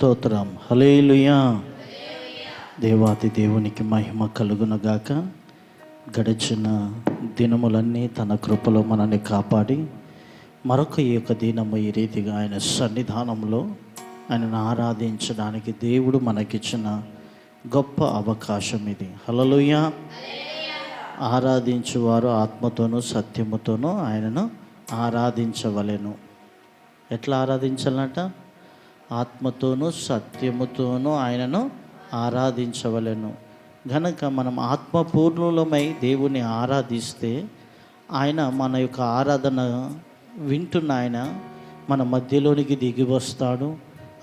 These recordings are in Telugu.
స్తోత్రం. హల్లెలూయా. దేవాతి దేవునికి మహిమ కలుగునగాక. గడిచిన దినములన్నీ తన కృపలో మనల్ని కాపాడి మరొక ఈ యొక్క దినము ఈ రీతిగా ఆయన సన్నిధానంలో ఆయనను ఆరాధించడానికి దేవుడు మనకిచ్చిన గొప్ప అవకాశం ఇది. హల్లెలూయా. ఆరాధించువారు ఆత్మతోనూ సత్యముతోనూ ఆయనను ఆరాధించవలెను. ఎట్లా ఆరాధించాలంట? ఆత్మతోనూ సత్యముతోనూ ఆయనను ఆరాధించవలెను. గనక మనం ఆత్మపూర్ణులమై దేవుని ఆరాధిస్తే ఆయన మన యొక్క ఆరాధన వింటున్న ఆయన మన మధ్యలోనికి దిగి వస్తాడు.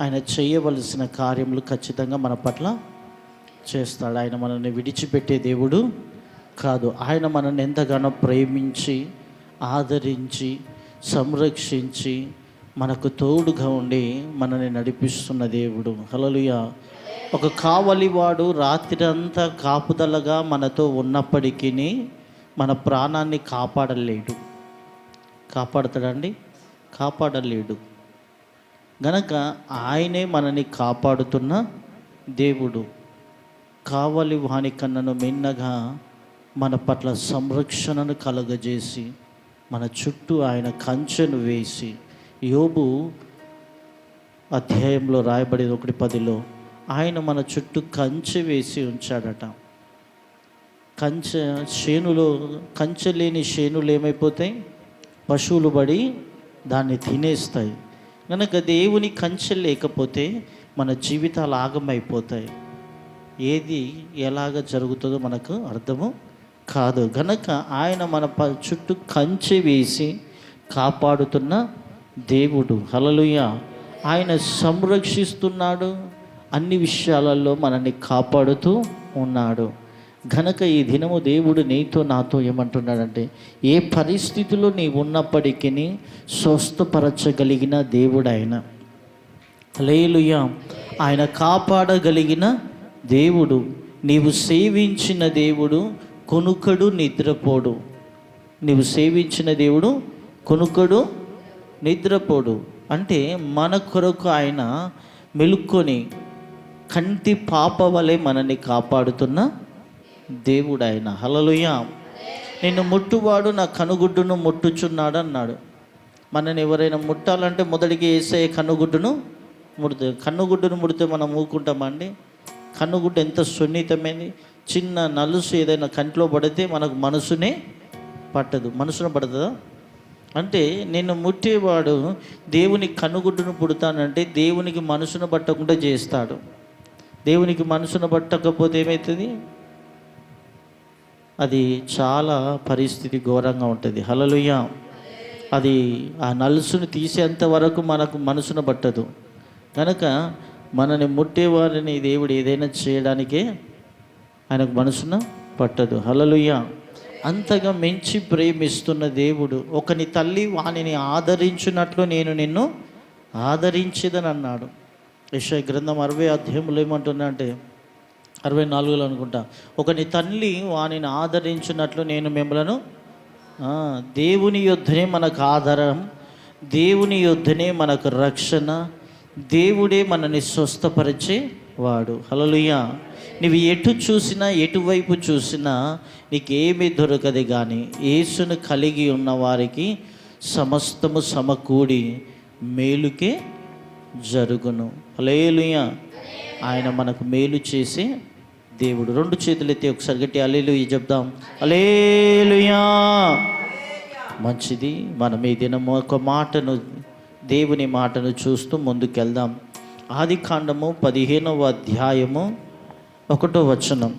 ఆయన చేయవలసిన కార్యములు ఖచ్చితంగా మన పట్ల చేస్తాడు. ఆయన మనల్ని విడిచిపెట్టే దేవుడు కాదు. ఆయన మనల్ని ఎంతగానో ప్రేమించి ఆదరించి సంరక్షించి మనకు తోడుగా ఉండి మనల్ని నడిపిస్తున్న దేవుడు. హల్లెలూయా. ఒక కావలివాడు రాత్రి అంతా కాపుదలగా మనతో ఉన్నప్పటికీ మన ప్రాణాన్ని కాపాడలేడు. కాపాడుతాడండి? కాపాడలేడు. గనక ఆయనే మనని కాపాడుతున్న దేవుడు. కావలి వాని కన్నను మిన్నగా మన పట్ల సంరక్షణను కలగజేసి మన చుట్టూ ఆయన కంచెను వేసి, యోబు అధ్యాయంలో రాయబడేది 1:10 ఆయన మన చుట్టూ కంచె వేసి ఉంచాడట. కంచె లేని చేనులు ఏమైపోతాయి? పశువులు పడి దాన్ని తినేస్తాయి. కనుక దేవుని కంచె లేకపోతే మన జీవితాలు ఆగమైపోతాయి. ఏది ఎలాగ జరుగుతుందో మనకు అర్థము కాదు. గనక ఆయన మన చుట్టూ కంచె వేసి కాపాడుతున్న దేవుడు. హల్లెలూయా. ఆయన సంరక్షిస్తున్నాడు, అన్ని విషయాలలో మనల్ని కాపాడుతూ ఉన్నాడు. గనక ఈ దినము దేవుడు నీతో నాతో ఏమంటున్నాడంటే, ఏ పరిస్థితిలో నీవు ఉన్నప్పటికీ స్వస్థపరచగలిగిన దేవుడు ఆయన. హల్లెలూయా. ఆయన కాపాడగలిగిన దేవుడు. నీవు సేవించిన దేవుడు కొనుకడు నిద్రపోడు. నీవు సేవించిన దేవుడు కొనుకడు నిద్రపోడు. అంటే మన కొరకు ఆయన మెలుక్కొని కంటి పాప వలె మనల్ని కాపాడుతున్న దేవుడు ఆయన. హల్లెలూయా. నిన్ను ముట్టువాడు నా కనుగుడ్డును ముట్టుచున్నాడు అన్నాడు. మనని ఎవరైనా ముట్టాలంటే మొదటికి వేసే కన్నుగుడ్డును ముడితే మనం ఊరుకుంటామండి? కన్నుగుడ్డు ఎంత సున్నితమైంది. చిన్న నలుసు ఏదైనా కంట్లో పడితే మనకు మనసునే పట్టదు. మనసున పడుతుందా? అంటే నిన్ను ముట్టేవాడు దేవుని కనుగుడ్డును పుడతానంటే దేవునికి మనసును పట్టకుండా చేస్తాడు. దేవునికి మనసును పట్టకపోతే ఏమవుతుంది? అది చాలా పరిస్థితి ఘోరంగా ఉంటుంది. హల్లెలూయా. అది ఆ నలుసును తీసేంత వరకు మనకు మనసును పట్టదు. కనుక మనని ముట్టేవారిని దేవుడు ఏదైనా చేయడానికే ఆయనకు మనసున పట్టదు. హల్లెలూయా. అంతగా మెంచి ప్రేమిస్తున్న దేవుడు. ఒకని తల్లి వానిని ఆదరించినట్లు నేను నిన్ను ఆదరించేదని అన్నాడు. యెషయా గ్రంథం 60 అధ్యాయంలో ఏమంటున్నా అంటే 64లో అనుకుంటా, ఒకని తల్లి వానిని ఆదరించినట్లు నేను మిమ్మలను. దేవుని యొద్దనే మనకు ఆధారం, దేవుని యొద్దనే మనకు రక్షణ, దేవుడే మనని స్వస్థపరిచే వాడు. హల్లెలూయా. నువ్వు ఎటు చూసినా ఎటువైపు చూసినా నీకేమీ దొరకదు. కానీ యేసును కలిగి ఉన్న వారికి సమస్తము సమకూడి మేలుకే జరుగును. హల్లెలూయా. ఆయన మనకు మేలు చేసే దేవుడు. 2 చేతులు ఎత్తి ఒకసారి గట్టి హల్లెలూయా చెప్దాం. హల్లెలూయా. మంచిది. మనం ఈ దినము ఒక మాటను, దేవుని మాటను చూస్తూ ముందుకెళ్దాం. ఆదికాండము 15వ అధ్యాయము 1వ వచనం.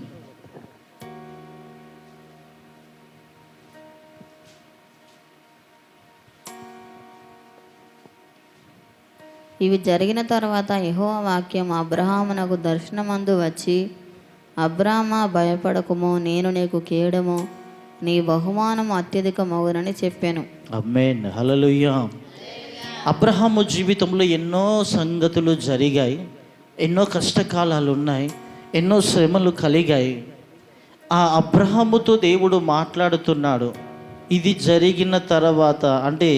ఇవి జరిగిన తర్వాత యెహోవా వాక్యం అబ్రహామునకు దర్శనమందు వచ్చి, అబ్రామా భయపడకుము, నేను నీకు కేడము, నీ బహుమానము అత్యధికమగునని చెప్పాను. ఆమేన్. హల్లెలూయా. అబ్రహాము జీవితంలో ఎన్నో సంగతులు జరిగాయి, ఎన్నో కష్టకాలాలు ఉన్నాయి, ఎన్నో శ్రమలు కలిగాయి. ఆ అబ్రహాముతో దేవుడు మాట్లాడుతున్నాడు. ఇది జరిగిన తర్వాత అంటే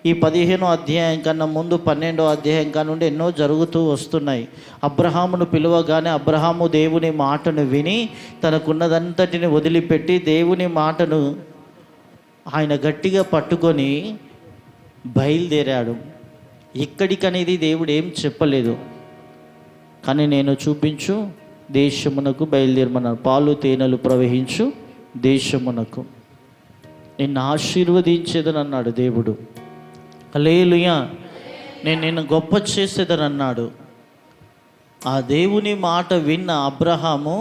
ఈ 15వ అధ్యాయం కన్నా ముందు 12వ అధ్యాయం కానుండి ఎన్నో జరుగుతూ వస్తున్నాయి. అబ్రహామును పిలువగానే అబ్రహాము దేవుని మాటను విని తనకున్నదంతటిని వదిలిపెట్టి దేవుని మాటను ఆయన గట్టిగా పట్టుకొని బయలుదేరాడు. ఎక్కడికనేది దేవుడు ఏం చెప్పలేదు, కానీ నేను చూపించు దేశమునకు బయలుదేరమన్నాడు. పాలు తేనెలు ప్రవహించు దేశమునకు నిన్ను ఆశీర్వదించేదని అన్నాడు దేవుడు. హల్లెలూయా. నేను నిన్ను గొప్ప చేసేదని అన్నాడు. ఆ దేవుని మాట విన్న అబ్రహాము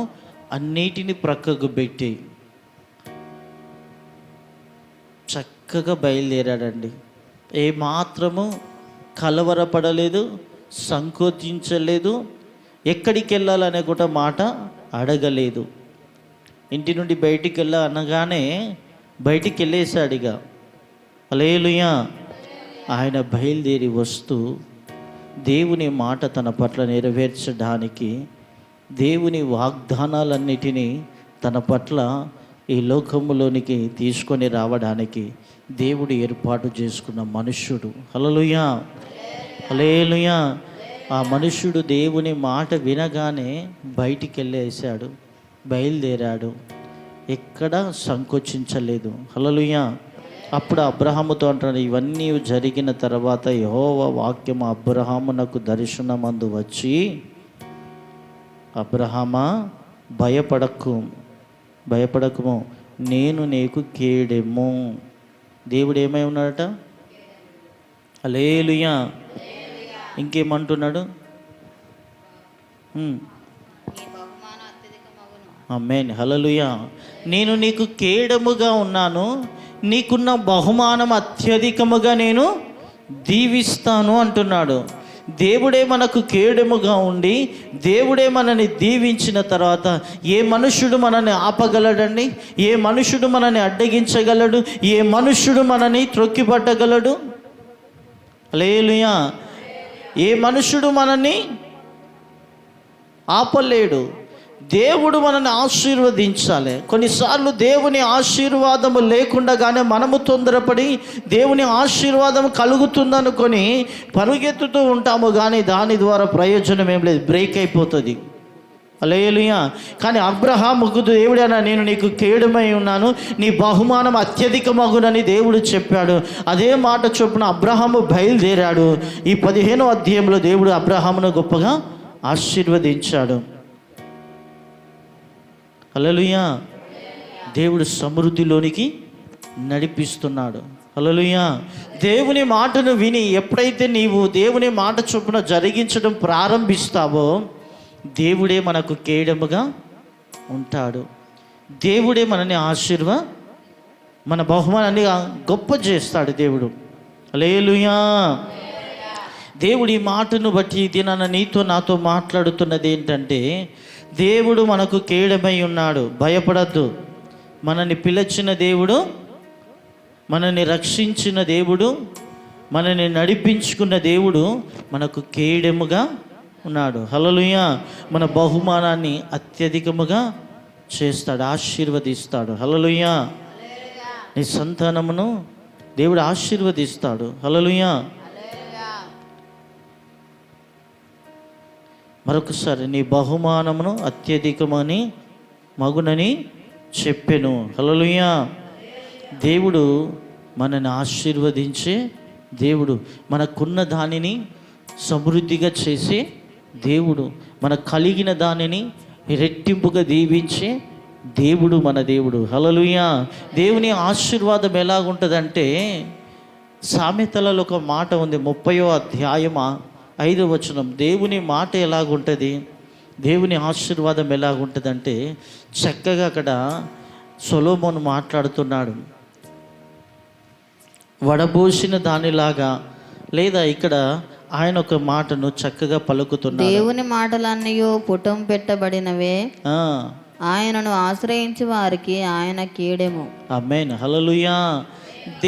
అన్నిటిని ప్రక్కకు పెట్టి చక్కగా బయలుదేరాడండి. ఏమాత్రము కలవరపడలేదు, సంకోచించలేదు, ఎక్కడికి వెళ్ళాలనే కూడా మాట అడగలేదు. ఇంటి నుండి బయటికి వెళ్ళా అనగానే బయటికి వెళ్ళేశాడిగా. హల్లెలూయా. ఆయన బయలుదేరి వస్తూ దేవుని మాట తన పట్ల నెరవేర్చడానికి, దేవుని వాగ్దానాలన్నిటినీ తన పట్ల ఈ లోకములోనికి తీసుకొని రావడానికి దేవుడు ఏర్పాటు చేసుకున్న మనుష్యుడు. హల్లెలూయా, హల్లెలూయా. ఆ మనుష్యుడు దేవుని మాట వినగానే బయటికి వెళ్ళేశాడు, బయలుదేరాడు, ఎక్కడ సంకోచించలేదు. హల్లెలూయా. అప్పుడు అబ్రహాముతో అంటాడు, ఇవన్నీ జరిగిన తర్వాత యెహోవా వాక్యము అబ్రహామునకు దర్శనమందు వచ్చి, అబ్రహామా భయపడకుము, నేను నీకు కేడెము. దేవుడు ఏమై ఉన్నాడట? హల్లెలూయా. ఇంకేమంటున్నాడు? ఆమేన్, హల్లెలూయా. నేను నీకు కేడముగా ఉన్నాను, నీకున్న బహుమానం అత్యధికముగా నేను దీవిస్తాను అంటున్నాడు. దేవుడే మనకు కేడముగా ఉండి దేవుడే మనని దీవించిన తర్వాత ఏ మనుష్యుడు మనల్ని ఆపగలడండి? ఏ మనుష్యుడు మనల్ని అడ్డగించగలడు? ఏ మనుష్యుడు మనని త్రొక్కిపట్టగలడు? హల్లెలూయా. ఏ మనుష్యుడు మనని ఆపలేడు. దేవుడు మనల్ని ఆశీర్వదించాలి. కొన్నిసార్లు దేవుని ఆశీర్వాదము లేకుండానే మనము తొందరపడి దేవుని ఆశీర్వాదం కలుగుతుందనుకొని పరుగెత్తుతూ ఉంటాము, కానీ దాని ద్వారా ప్రయోజనం ఏం లేదు, బ్రేక్ అయిపోతుంది. హల్లెలూయా. కానీ అబ్రహాముకు దేవుడైనా నేను నీకు కేడుమై ఉన్నాను, నీ బహుమానం అత్యధికమగునని దేవుడు చెప్పాడు. అదే మాట చొప్పున అబ్రహాము బయలుదేరాడు. ఈ 15వ అధ్యాయంలో దేవుడు అబ్రహామును గొప్పగా ఆశీర్వదించాడు. హల్లెలూయా. దేవుడు సమృద్ధిలోనికి నడిపిస్తున్నాడు. హల్లెలూయా. దేవుని మాటను విని ఎప్పుడైతే నీవు దేవుని మాట చొప్పున జరిగించడం ప్రారంభిస్తావో దేవుడే మనకు కేడముగా ఉంటాడు. దేవుడే మనని మన బహుమానాన్ని గొప్ప చేస్తాడు దేవుడు. హల్లెలూయా. దేవుడి మాటను బట్టి దినాన నీతో నాతో మాట్లాడుతున్నది ఏంటంటే, దేవుడు మనకు కేడమై ఉన్నాడు, భయపడద్దు. మనని పిలిచిన దేవుడు, మనని రక్షించిన దేవుడు, మనని నడిపించుకున్న దేవుడు మనకు కేడముగా ఉన్నాడు. హల్లెలూయా. మన బహుమానాన్ని అత్యధికముగా చేస్తాడు, ఆశీర్వదిస్తాడు. హల్లెలూయా. నీ సంతానమును దేవుడు ఆశీర్వదిస్తాడు. హల్లెలూయా. మరొకసారి నీ బహుమానమును అత్యధికమని మగునని చెప్పెను. హల్లెలూయా. దేవుడు మనని ఆశీర్వదించే దేవుడు, మనకున్న దానిని సమృద్ధిగా చేసే దేవుడు, మనకు కలిగిన దానిని రెట్టింపుగా దీవించే దేవుడు మన దేవుడు. హల్లెలూయా. దేవుని ఆశీర్వాదం ఎలాగుంటుందంటే, సామెతలలో ఒక మాట ఉంది, 30వ అధ్యాయం 5వ వచనం. దేవుని మాట ఎలాగుంటుంది, దేవుని ఆశీర్వాదం ఎలాగుంటుందంటే, చక్కగా అక్కడ సొలొమోను మాట్లాడుతున్నాడు. వడబోసిన దానిలాగా, లేదా ఇక్కడ ఆయన ఒక మాటను చక్కగా పలుకుతున్నాడు. దేవుని మాటలన్నీ పుటం పెట్టబడినవే, ఆయనను ఆశ్రయించి వారికి ఆయన కీడెము. ఆమేన్, హల్లెలూయా.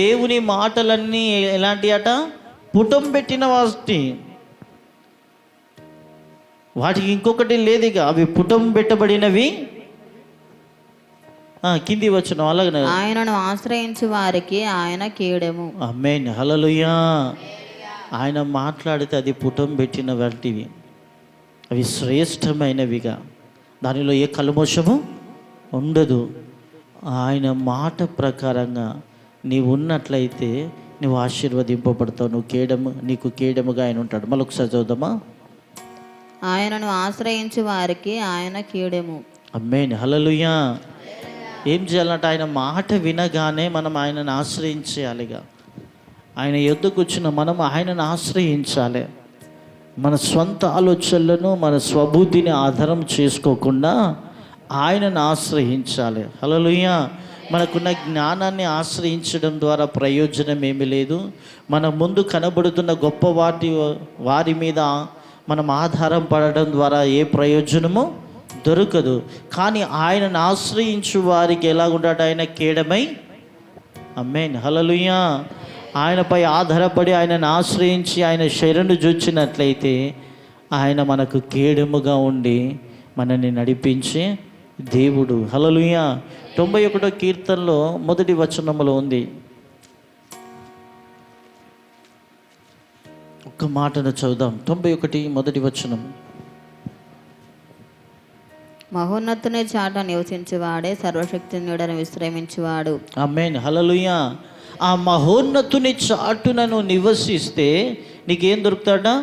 దేవుని మాటలన్నీ ఎలాంటి అట? పుటం పెట్టిన వాటికి ఇంకొకటి లేదు, ఇక అవి పుటం పెట్టబడినవి. కింది వచ్చిన అలాగనే ఆయనను ఆశ్రయించు వారికి ఆయన కీడెము. ఆమేన్, హల్లెలూయా. ఆయన మాట్లాడితే అది పుటం పెట్టిన వంటివి, అవి శ్రేష్టమైనవిగా, దానిలో ఏ కల్మషము ఉండదు. ఆయన మాట ప్రకారంగా నీవు ఉన్నట్లయితే నువ్వు ఆశీర్వదింపబడతావు. నీకు కేడముగా ఆయన ఉంటాడు. మళ్ళీ ఒకసారి చదువుదామా. ఆయనను ఆశ్రయించు వారికి ఆయన కీడెము. ఆమేన్, హల్లెలూయా. ఏం చేయాలంటే ఆయన మాట వినగానే మనం ఆయనను ఆశ్రయించాలిగా. ఆయన యొద్దకు వచ్చిన మనం ఆయనను ఆశ్రయించాలి. మన స్వంత ఆలోచనలను మన స్వబుద్ధిని ఆధారం చేసుకోకుండా ఆయనను ఆశ్రయించాలి. హల్లెలూయా. మనకున్న జ్ఞానాన్ని ఆశ్రయించడం ద్వారా ప్రయోజనం ఏమీ లేదు. మన ముందు కనబడుతున్న గొప్ప వారి మీద మనం ఆధారం పడడం ద్వారా ఏ ప్రయోజనము దొరకదు. కానీ ఆయనను ఆశ్రయించు వారికి ఎలాగుంటాడు? ఆయన కేడమై. ఆమేన్, హల్లెలూయా. ఆయనపై ఆధారపడి ఆయనను ఆశ్రయించి ఆయన శరణు జొచ్చినట్లయితే ఆయన మనకు కేడముగా ఉండి మనల్ని నడిపించే దేవుడు. హల్లెలూయా. 91వ కీర్తనలో మొదటి వచనములో ఉంది, ఒక్క మాటను చదువుదాం. 91 మొదటి వచనం. మహోన్నతుని చాట నివసించువాడే సర్వశక్తి నీడను విశ్రమించువాడు. ఆమేన్, హల్లెలూయా. ఆ మహోన్నతుని చాటునను నివసిస్తే నీకేం దొరుకుతాడా?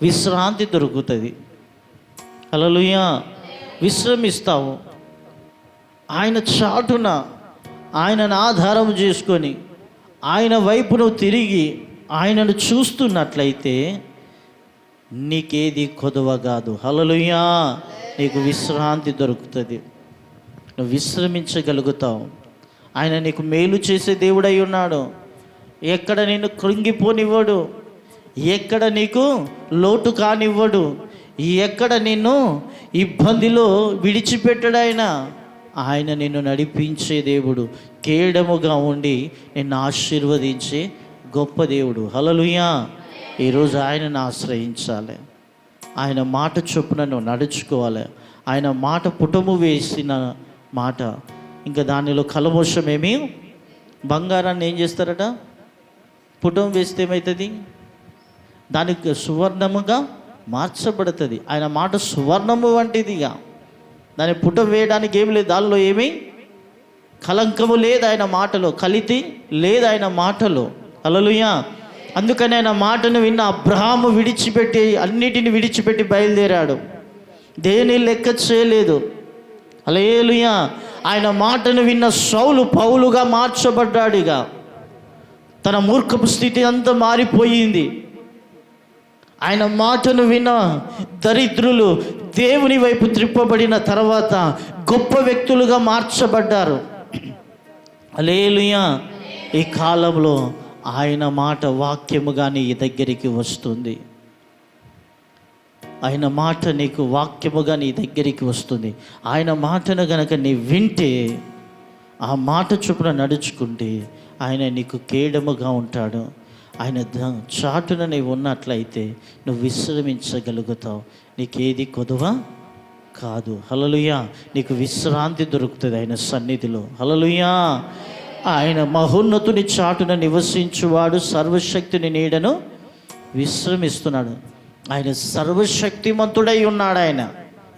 విశ్రాంతి దొరుకుతుంది. హల్లెలూయా. విశ్రమిస్తావు. ఆయన చాటున ఆయనను ఆధారం చేసుకొని ఆయన వైపును తిరిగి ఆయనను చూస్తున్నట్లయితే నీకేది కొదవ కాదు. హల్లెలూయా. నీకు విశ్రాంతి దొరుకుతుంది. నువ్వు విశ్రమించగలుగుతావు. ఆయన నీకు మేలు చేసే దేవుడై ఉన్నాడు. ఎక్కడ నిన్ను కృంగిపోనివ్వడు, ఎక్కడ నీకు లోటు కానివ్వడు, ఎక్కడ నిన్ను ఇబ్బందిలో విడిచిపెట్టడు. ఆయన నిన్ను నడిపించే దేవుడు, కేడముగా ఉండి నిన్ను ఆశీర్వదించే గొప్ప దేవుడు. హల్లెలూయా. ఈరోజు ఆయనను ఆశ్రయించాలి. ఆయన మాట చొప్పున నువ్వు నడుచుకోవాలి. ఆయన మాట పుటము వేసిన మాట, ఇంకా దానిలో కలమోషమేమి. బంగారాన్ని ఏం చేస్తారట? పుటం వేస్తే ఏమవుతుంది? దానికి సువర్ణముగా మార్చబడుతుంది. ఆయన మాట సువర్ణము వంటిదిగా. దాన్ని పుటం వేయడానికి ఏమి లేదు. దానిలో ఏమీ కలంకము లేదు. ఆయన మాటలో కలితి లేదు. ఆయన మాటలో. హల్లెలూయా. అందుకని ఆయన మాటను విన్న అబ్రహాము విడిచిపెట్టి, అన్నిటిని విడిచిపెట్టి బయలుదేరాడు. దేని లెక్క చేయలేదు. హల్లెలూయా. ఆయన మాటను విన్న సౌలు పౌలుగా మార్చబడ్డాడు. ఇక తన మూర్ఖపు స్థితి అంతా మారిపోయింది. ఆయన మాటను విన్న దరిద్రులు దేవుని వైపు త్రిప్పబడిన తర్వాత గొప్ప వ్యక్తులుగా మార్చబడ్డారు. హల్లెలూయా. ఈ కాలంలో ఆయన మాట వాక్యముగా నీ దగ్గరికి వస్తుంది. ఆయన మాట నీకు వాక్యముగా నీ దగ్గరికి వస్తుంది. ఆయన మాటను గనక నీ వింటే, ఆ మాట చొప్పున నడుచుకుంటే ఆయన నీకు కేడముగా ఉంటాడు. ఆయన చాటున నీవు ఉన్నట్లయితే నువ్వు విశ్రమించగలుగుతావు. నీకేది కొదువ కాదు. హల్లెలూయా. నీకు విశ్రాంతి దొరుకుతుంది ఆయన సన్నిధిలో. హల్లెలూయా. ఆయన మహోన్నతుని చాటున నివసించువాడు సర్వశక్తిని నీడను విశ్రమిస్తున్నాడు. ఆయన సర్వశక్తిమంతుడై ఉన్నాడు. ఆయన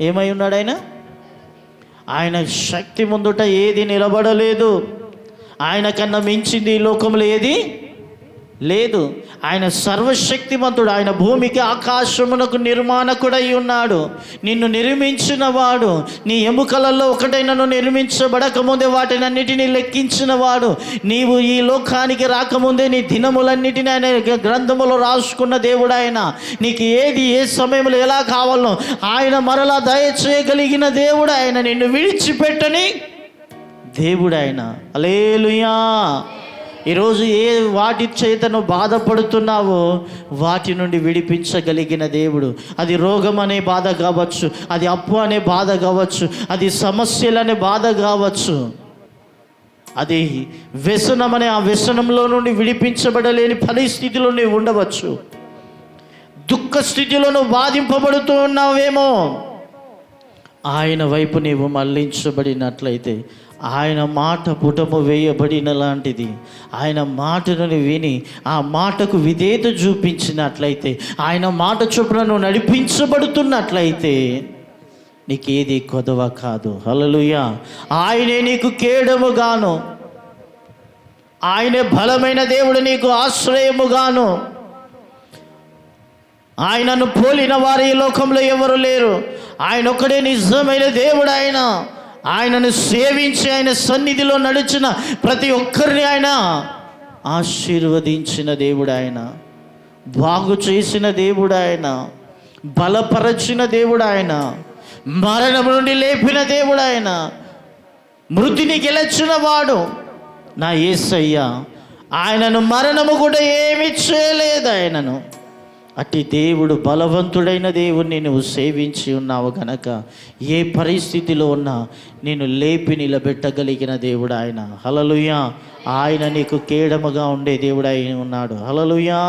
ఏమై ఉన్నాడు? ఆయన శక్తి ముందుట ఏది నిలబడలేదు. ఆయన కన్నా మించింది ఈ లోకంలో ఏది లేదు. ఆయన సర్వశక్తిమంతుడు. ఆయన భూమికి ఆకాశమునకు నిర్మాణకుడై ఉన్నాడు. నిన్ను నిర్మించిన వాడు. నీ ఎముకలలో ఒకటైనను నిర్మించబడకముందే వాటినన్నిటినీ లెక్కించిన వాడు. నీవు ఈ లోకానికి రాకముందే నీ దినములన్నిటినీ ఆయన గ్రంథములో రాసుకున్న దేవుడు. ఆయన నీకు ఏది ఏ సమయంలో ఎలా కావాలో ఆయన మరలా దయచేయగలిగిన దేవుడు. ఆయన నిన్ను విడిచిపెట్టని దేవుడు ఆయన. హల్లెలూయా. ఈరోజు ఏ వాటి చేతను బాధపడుతున్నావో వాటి నుండి విడిపించగలిగిన దేవుడు. అది రోగం అనే బాధ కావచ్చు, అది అప్పు అనే బాధ కావచ్చు, అది సమస్యలనే బాధ కావచ్చు, అది వ్యసనం అనే ఆ వ్యసనంలో నుండి విడిపించబడలేని పరిస్థితిలో నువ్వు ఉండవచ్చు. దుఃఖ స్థితిలో నువ్వు బాధింపబడుతూ ఉన్నావేమో. ఆయన వైపు నీవు మళ్ళించబడినట్లయితే, ఆయన మాట పుటము వేయబడిన లాంటిది. ఆయన మాటను విని ఆ మాటకు విధేయత చూపించినట్లయితే, ఆయన మాట చొప్పున నువ్వు నడిపించబడుతున్నట్లయితే నీకేది కొదవ కాదు. హల్లెలూయా. ఆయనే నీకు కేడముగాను, ఆయనే బలమైన దేవుడు నీకు ఆశ్రయముగాను. ఆయనను పోలిన వారు ఈ లోకంలో ఎవరు లేరు. ఆయన ఒక్కడే నిజమైన దేవుడు. ఆయనను సేవించి ఆయన సన్నిధిలో నడిచిన ప్రతి ఒక్కరిని ఆయన ఆశీర్వదించిన దేవుడు. ఆయన బాగు చేసిన దేవుడు. ఆయన బలపరచిన దేవుడు. ఆయన మరణం నుండి లేపిన దేవుడు. ఆయన మృతిని గెలిచిన వాడు నా యేసయ్య. ఆయనను మరణము కూడా ఏమీ చేయలేదు. ఆయనను అట్టి దేవుడు, బలవంతుడైన దేవుణ్ణి నువ్వు సేవించి ఉన్నావు గనక ఏ పరిస్థితిలో ఉన్నా నేను లేపి నిలబెట్టగలిగిన దేవుడు ఆయన. హల్లెలూయా. ఆయన నీకు కేడముగా ఉండే దేవుడు ఆయన ఉన్నాడు. హల్లెలూయా,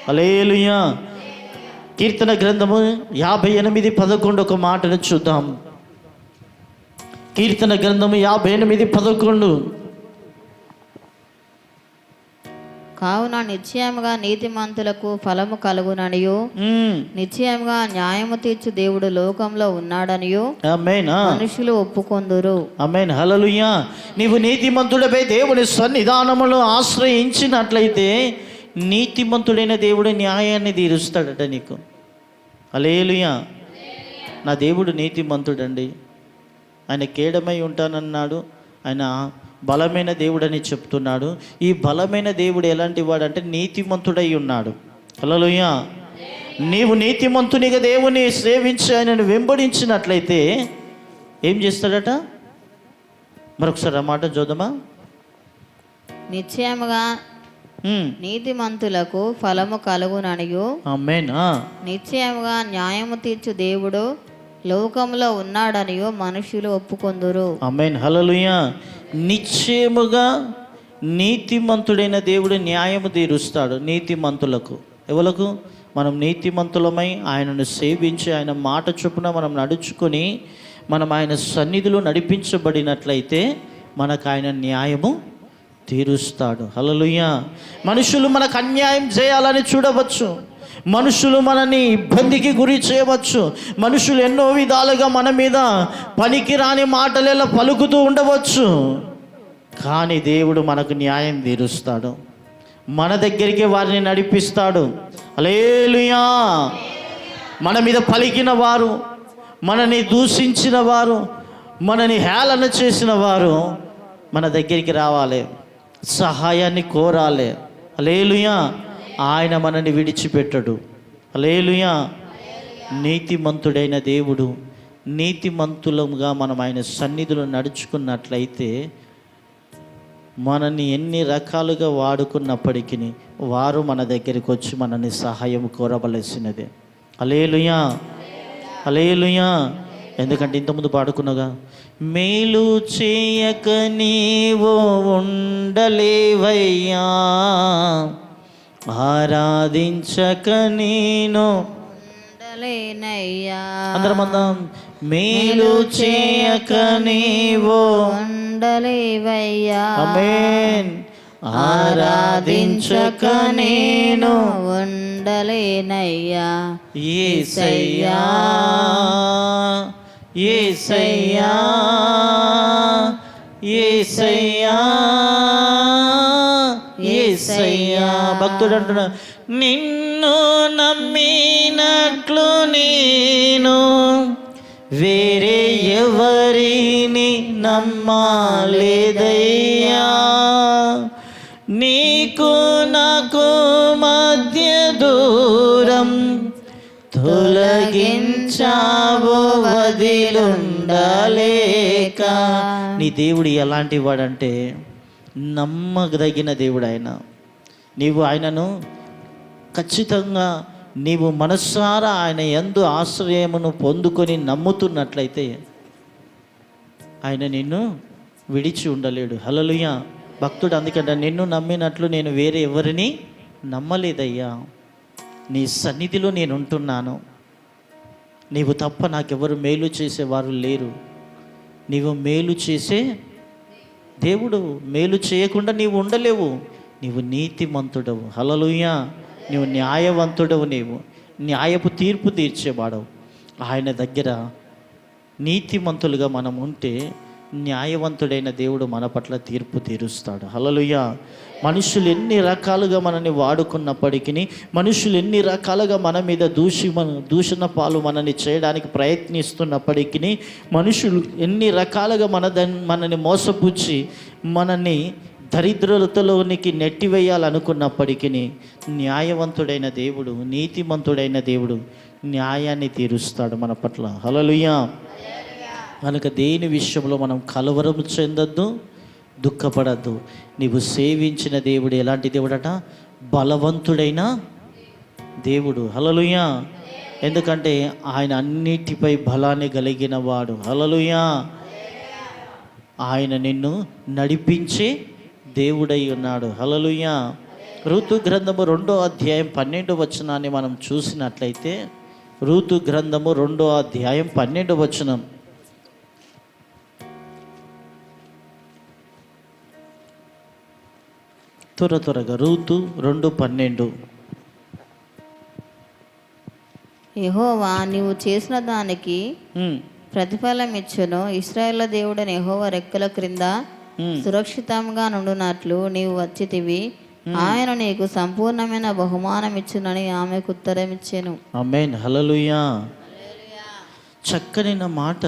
హల్లెలూయా. కీర్తన గ్రంథము 58:11 ఒక మాటను చూద్దాం. కీర్తన గ్రంథము 58:11. కావున నిశ్చయముగా నీతిమంతులకు ఫలము కలుగుననియు, నిశ్చయముగా న్యాయము తీర్చు దేవుడు లోకంలో ఉన్నాడనియు మనుషులు ఒప్పుకొందురు. ఆమేన్, హల్లెలూయా. నీవు నీతిమంతుడపై దేవుని సన్నిధానములో ఆశ్రయించినట్లయితే నీతిమంతుడైన దేవుడు న్యాయాన్ని తీరుస్తాడట నీకు. హల్లెలూయా. నా దేవుడు నీతిమంతుడండి. ఆయన కేడమై ఉంటానన్నాడు. ఆయన బలమైన దేవుడని చెప్తున్నాడు. ఈ బలమైన దేవుడు ఎలాంటి వాడంటే నీతిమంతుడై ఉన్నాడు. హల్లెలూయా. నీవు నీతిమంతునిగా దేవుని సేవించి ఆయనను వెంబడించినట్లయితే ఏం చేస్తాడట? మరొకసారి ఆ మాట చూద్దామా? నిశ్చయముగా నీతిమంతులకు ఫలము కలుగుననియు, ఆమేన్, నిశ్చయముగా న్యాయము తీర్చు దేవుడు లోకంలో ఉన్నాడనియో మనుషులు ఒప్పుకొందురు. ఆమేన్, హల్లెలూయా. నిశ్చయముగా నీతిమంతుడైన దేవుడు న్యాయము తీరుస్తాడు నీతిమంతులకు. ఎవలకు? మనం నీతిమంతులమై ఆయనను సేవించి ఆయన మాట చొప్పున మనం నడుచుకొని మనం ఆయన సన్నిధిలో నడిపించబడినట్లయితే మనకు ఆయన న్యాయము తీరుస్తాడు. హల్లెలూయా. మనుషులు మనకు అన్యాయం చేయాలని చూడవచ్చు. మనుషులు మనని ఇబ్బందికి గురి చేయవచ్చు. మనుషులు ఎన్నో విధాలుగా మన మీద పనికిరాని మాటలేలా పలుకుతూ ఉండవచ్చు. కానీ దేవుడు మనకు న్యాయం తీరుస్తాడు. మన దగ్గరికి వారిని నడిపిస్తాడు. హల్లెలూయా. మన మీద పలికిన వారు, మనని దూషించిన వారు, మనని హేళన చేసిన వారు మన దగ్గరికి రావాలి, సహాయాన్ని కోరాలి. హల్లెలూయా. ఆయన మనని విడిచిపెట్టడు. హల్లెలూయా. నీతిమంతుడైన దేవుడు, నీతిమంతులుగా మనం ఆయన సన్నిధిలో నడుచుకున్నట్లయితే మనని ఎన్ని రకాలుగా వాడుకున్నప్పటికీ వారు మన దగ్గరికి వచ్చి మనని సహాయం కోరవలసినదే. హల్లెలూయా, హల్లెలూయా. ఎందుకంటే ఇంతకుముందు పాడుకున్నగా, మేలు చేయక నీవు ఉండలేవయ్యా, ఆరాధించక నేను ఉండలేనయ్యా. అందరం అందాం. మేలు చేయక నీవు ఉండలేవయ్యా, ఆమేన్, ఆరాధించక నేను ఉండలేనయ్యా. యేసయ్యా, యేసయ్యా, యేసయ్యా, యేసయ్యా. భక్తుడు అంటున్నా, నిన్ను నమ్మినట్లు నేను వేరే ఎవరిని నమ్మలేదయ్యా. నీకు నాకు మధ్య దూరం తొలగించావు వదిలుండలేక. నీ దేవుడు ఎలాంటి వాడంటే నమ్మదగిన దేవుడు ఆయన. నీవు ఆయనను ఖచ్చితంగా నీవు మనస్సారా ఆయన యందు ఆశ్రయమును పొందుకొని నమ్ముతున్నట్లయితే ఆయన నిన్ను విడిచి ఉండలేడు. హల్లెలూయా. భక్తుడు అందుకంటే, నిన్ను నమ్మినట్లు నేను వేరే ఎవరిని నమ్మలేదయ్యా, నీ సన్నిధిలో నేను ఉంటున్నాను, నీవు తప్ప నాకెవరు మేలు చేసేవారు లేరు. నీవు మేలు చేసే దేవుడు, మేలు చేయకుండా నీవు ఉండలేవు. నీవు నీతిమంతుడవు. హల్లెలూయా. నీవు న్యాయవంతుడవు. నీవు న్యాయపు తీర్పు తీర్చేవాడవు. ఆయన దగ్గర నీతిమంతులుగా మనం ఉంటే న్యాయవంతుడైన దేవుడు మన పట్ల తీర్పు తీరుస్తాడు. హల్లెలూయా. మనుషులు ఎన్ని రకాలుగా మనల్ని వాడుకున్నప్పటికీ, మనుషులు ఎన్ని రకాలుగా మన మీద దూషణ పాలు మనల్ని చేయడానికి ప్రయత్నిస్తున్నప్పటికీ, మనుషులు ఎన్ని రకాలుగా మనల్ని మోసపుచ్చి మనల్ని దరిద్రతలోనికి నెట్టివేయాలనుకున్నప్పటికీ, న్యాయవంతుడైన దేవుడు, నీతిమంతుడైన దేవుడు న్యాయాన్ని తీరుస్తాడు మన పట్ల. హల్లెలూయా. కనుక దేని విషయంలో మనం కలవరం చెందొద్దు, దుఃఖపడద్దు. నీవు సేవించిన దేవుడు ఎలాంటి దేవుడట? బలవంతుడైన దేవుడు. హల్లెలూయా. ఎందుకంటే ఆయన అన్నిటిపై బలాన్ని కలిగిన వాడు. హల్లెలూయా. ఆయన నిన్ను నడిపించే దేవుడై ఉన్నాడు. హల్లెలూయా. రూతు గ్రంథము 2వ అధ్యాయం 12వ వచనాన్ని మనం చూసినట్లయితే, రూతు గ్రంథము 2వ అధ్యాయం 12వ వచనం. త్వరగా రూతు 2:12. యెహోవా నీవు చేసిన దానికి ప్రతిఫలం ఇచ్చును. ఇశ్రాయేలు దేవుడైన యెహోవా రెక్కల క్రింద సురక్షితంగా నుండునట్లు నీవు వచ్చితివి. ఆయన నీకు సంపూర్ణమైన బహుమానం ఇచ్చునని ఆమెకు ఉత్తరం ఇచ్చెను. ఆమేన్. హల్లెలూయా. చక్కని మాట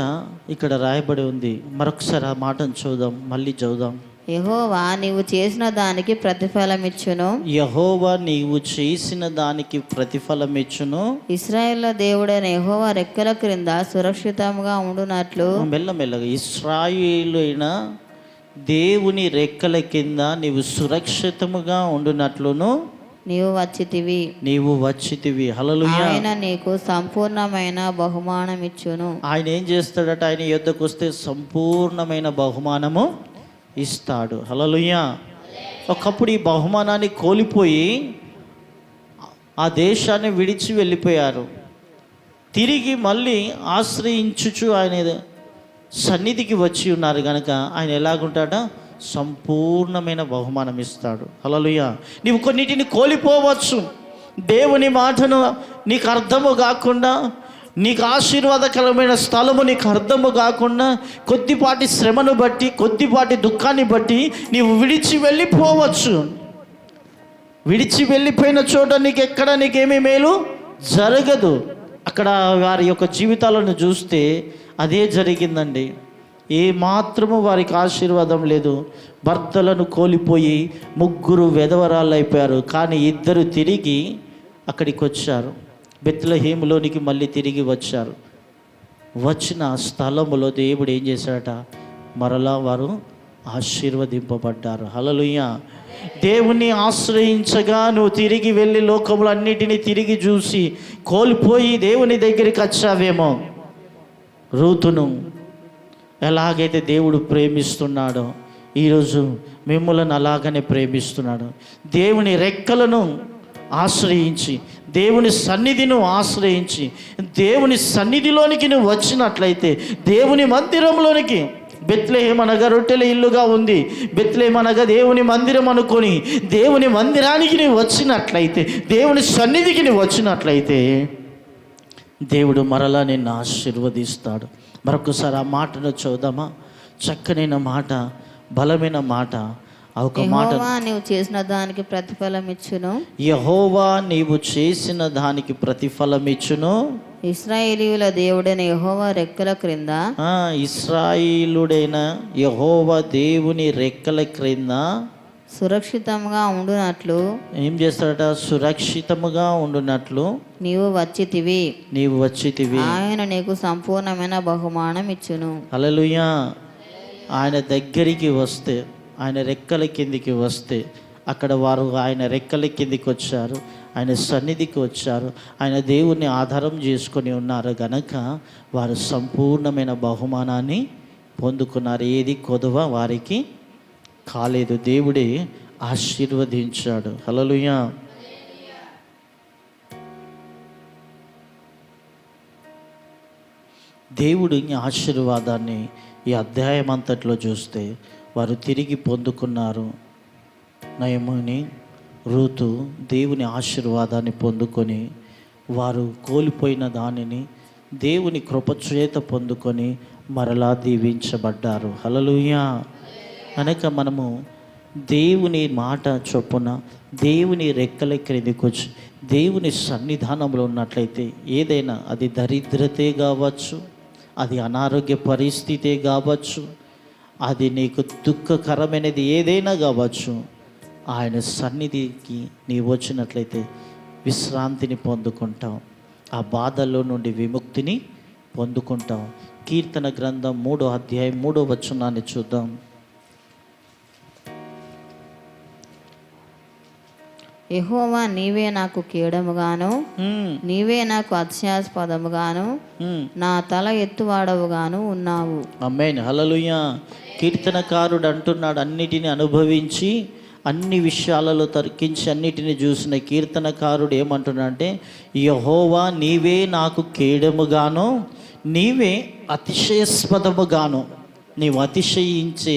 ఇక్కడ రాయబడి ఉంది. మరొకసారి ఆ మాటను చూద్దాం, మళ్ళీ చదువుదాం. యెహోవా నీవు చేసిన దానికి ప్రతిఫలం ఇచ్చును. యెహోవా నీవు చేసిన దానికి ప్రతిఫలం ఇచ్చును. ఇశ్రాయేలు దేవుడైన యెహోవా రెక్కల క్రింద సురక్షితంగా ఉండునట్లు. మెల్లమెల్లగా ఇశ్రాయేలైన దేవుని రెక్కల కింద నీవు సురక్షితముగా ఉండునట్లును నీవు వచ్చితివి. హల్లెలూయా. ఆయన నీకు సంపూర్ణమైన బహుమానం ఇచ్చును. ఆయన ఏం చేస్తాడట? ఆయన యొద్దకు వస్తే సంపూర్ణమైన బహుమానము ఇస్తాడు. హల్లెలూయా. ఒకప్పుడు ఈ బహుమానాన్ని కోల్పోయి ఆ దేశాన్ని విడిచి వెళ్ళిపోయారు. తిరిగి మళ్ళీ ఆశ్రయించుచు ఆయన సన్నిధికి వచ్చి ఉన్నారు కనుక ఆయన ఎలాగుంటాడా? సంపూర్ణమైన బహుమానం ఇస్తాడు. హల్లెలూయా. నీవు కొన్నిటిని కోల్పోవచ్చు. దేవుని మాటను నీకు అర్థము కాకుండా, నీకు ఆశీర్వాదకరమైన స్థలము నీకు అర్థము కాకుండా, కొద్దిపాటి శ్రమను బట్టి, కొద్దిపాటి దుఃఖాన్ని బట్టి నీవు విడిచి వెళ్ళిపోవచ్చు. విడిచి వెళ్ళిపోయిన చోట నీకేమీ మేలు జరగదు. అక్కడ వారి యొక్క జీవితాలను చూస్తే అదే జరిగిందండి. ఏ మాత్రము వారికి ఆశీర్వాదం లేదు. భర్తలను కోల్పోయి 3 వెధవరాళ్ళు అయిపోయారు. కానీ 2 తిరిగి అక్కడికి వచ్చారు. బెత్లెహేములోనికి మళ్ళీ తిరిగి వచ్చారు. వచ్చిన స్థలములో దేవుడు ఏం చేశాడట? మరలా వారు ఆశీర్వదింపబడ్డారు. హల్లెలూయా. దేవుణ్ణి ఆశ్రయించగా నువ్వు తిరిగి వెళ్ళి లోకములు అన్నిటినీ తిరిగి చూసి కోల్పోయి దేవుని దగ్గరికి వచ్చావేమో. రూతును ఎలాగైతే దేవుడు ప్రేమిస్తున్నాడో ఈరోజు మిమ్మల్ని అలాగనే ప్రేమిస్తున్నాడు. దేవుని రెక్కలను ఆశ్రయించి, దేవుని సన్నిధిని ఆశ్రయించి, దేవుని సన్నిధిలోనికి నువ్వు వచ్చినట్లయితే, దేవుని మందిరంలోనికి, బెత్లెహేము అనగా రొట్టెల ఇల్లుగా ఉంది, బెత్లెహేము అనగా దేవుని మందిరం అనుకొని దేవుని మందిరానికి నువ్వు వచ్చినట్లయితే, దేవుని సన్నిధికి నువ్వు వచ్చినట్లయితే దేవుడు మరలా నిన్ను ఆశీర్వదిస్తాడు. మరొకసారి ఆ మాటను చూద్దామా? చక్కనైన మాట, బలమైన మాట. ఒక మాట, నీవు చేసిన దానికి ప్రతిఫలం ఇచ్చును. యెహోవా నీవు చేసిన దానికి ప్రతిఫలం ఇచ్చును. ఇశ్రాయేలీయుల దేవుడైన యెహోవా రెక్కల క్రింద, ఇశ్రాయేలుడైన యెహోవా దేవుని రెక్కల క్రింద సురక్షితంగా ఉండునట్లు ఏం చేస్తాడట? సురక్షితముగా ఉండునట్లు నీవు వచ్చితివి. ఆయన నీకు సంపూర్ణమైన బహుమానం ఇచ్చును. హల్లెలూయా. ఆయన దగ్గరికి వస్తే, ఆయన రెక్కల కిందికి వస్తే, అక్కడ వారు ఆయన రెక్కల కిందికి వచ్చారు, ఆయన సన్నిధికి వచ్చారు, ఆయన దేవుణ్ణి ఆధారం చేసుకొని ఉన్నారు గనక వారు సంపూర్ణమైన బహుమానాన్ని పొందుకున్నారు. ఏది కొదువ వారికి కాలేదు. దేవుడే ఆశీర్వదించాడు. హల్లెలూయా. దేవుడి ఆశీర్వాదాన్ని ఈ అధ్యాయం అంతట్లో చూస్తే వారు తిరిగి పొందుకున్నారు. నయముని, రూతు దేవుని ఆశీర్వాదాన్ని పొందుకొని వారు కోల్పోయిన దానిని దేవుని కృపచేత పొందుకొని మరలా దీవించబడ్డారు. హల్లెలూయా. కనుక మనము దేవుని మాట చొప్పున దేవుని రెక్కల క్రిందికి వచ్చి దేవుని సన్నిధానంలో ఉన్నట్లయితే ఏదైనా, అది దరిద్రతే కావచ్చు, అది అనారోగ్య పరిస్థితే కావచ్చు, అది నీకు దుఃఖకరమైనది ఏదైనా కావచ్చు, ఆయన సన్నిధికి నీవు వచ్చినట్లయితే విశ్రాంతిని పొందుకుంటాం, ఆ బాధల్లో నుండి విముక్తిని పొందుకుంటాం. కీర్తన గ్రంథం 3వ అధ్యాయం 3వ వచనాన్ని చూద్దాం. యెహోవా నీవే నాకు కీడముగాను, నీవే నాకు అత్యాస్పదముగాను, నా తల ఎత్తువాడవుగాను ఉన్నావు. ఆమేన్. హల్లెలూయా. కీర్తనకారుడు అంటున్నాడు, అన్నిటిని అనుభవించి అన్ని విషయాలలో తర్కించి అన్నిటిని చూసిన కీర్తనకారుడు ఏమంటున్నాడంటే, యెహోవా నీవే నాకు కేడముగాను, నీవే అతిశయస్పదముగాను, నీవు అతిశయించే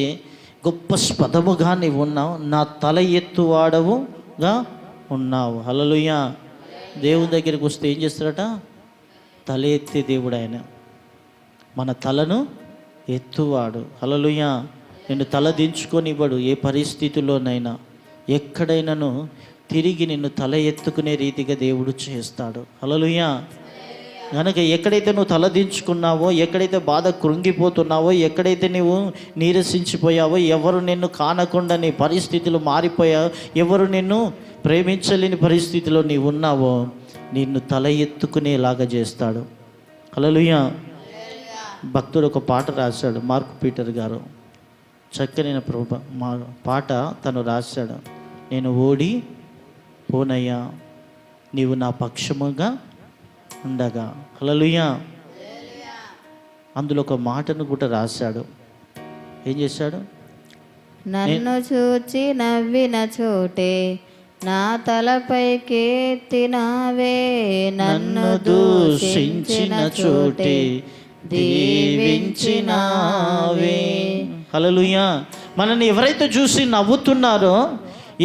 గొప్ప స్పదముగా నీవు ఉన్నావు, నా తల ఎత్తువాడవుగా ఉన్నావు. హల్లెలూయా. దేవుని దగ్గరికి వస్తే ఏం చేస్తాడట? తల ఎత్తే దేవుడు ఆయన, మన తలను ఎత్తువాడు. హల్లెలూయా. నిన్ను తల దించుకొని ఇవ్వడు. ఏ పరిస్థితుల్లోనైనా ఎక్కడైనాను తిరిగి నిన్ను తల ఎత్తుకునే రీతిగా దేవుడు చేస్తాడు. హల్లెలూయా. కనుక ఎక్కడైతే నువ్వు తల దించుకున్నావో, ఎక్కడైతే బాధ కృంగిపోతున్నావో, ఎక్కడైతే నువ్వు నీరసించిపోయావో, ఎవరు నిన్ను కానకుండా నీ పరిస్థితులు మారిపోయావు, ఎవరు నిన్ను ప్రేమించలేని పరిస్థితిలో నీవు ఉన్నావో, నిన్ను తల ఎత్తుకునేలాగా చేస్తాడు. హల్లెలూయా. భక్తుడు ఒక పాట రాశాడు, మార్క్ పీటర్ గారు. చక్కని మా పాట తను రాశాడు. నేను ఓడి పోనయ్యా నీవు నా పక్షముగా ఉండగా. హల్లెలూయా. అందులో ఒక మాటను కూడా రాశాడు. ఏం చేశాడు? నన్ను చూచి నవ్విన చోటే నా తలపైకెత్తినావే, నన్ను దూషించిన చోటే దీవించినావే. హల్లెలూయా. మనల్ని ఎవరైతే చూసి నవ్వుతున్నారో,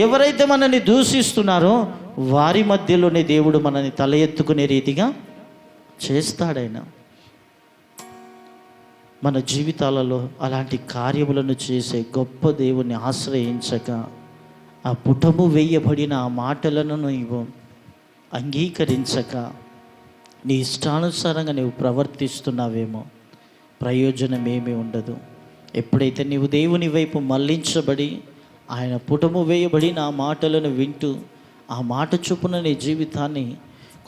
ఎవరైతే మనల్ని దూషిస్తున్నారో, వారి మధ్యలోనే దేవుడు మనల్ని తల ఎత్తుకునే రీతిగా చేస్తాడైన. మన జీవితాలలో అలాంటి కార్యములను చేసే గొప్ప దేవుని ఆశ్రయించక, ఆ పుటము వేయబడిన ఆ మాటలను నీవు అంగీకరించక, నీ ఇష్టానుసారంగా నీవు ప్రవర్తిస్తున్నావేమో, ప్రయోజనం ఏమీ ఉండదు. ఎప్పుడైతే నీవు దేవుని వైపు మళ్ళించబడి ఆయన పుటము వేయబడిన ఆ మాటలను వింటూ ఆ మాట చొప్పున నీ జీవితాన్ని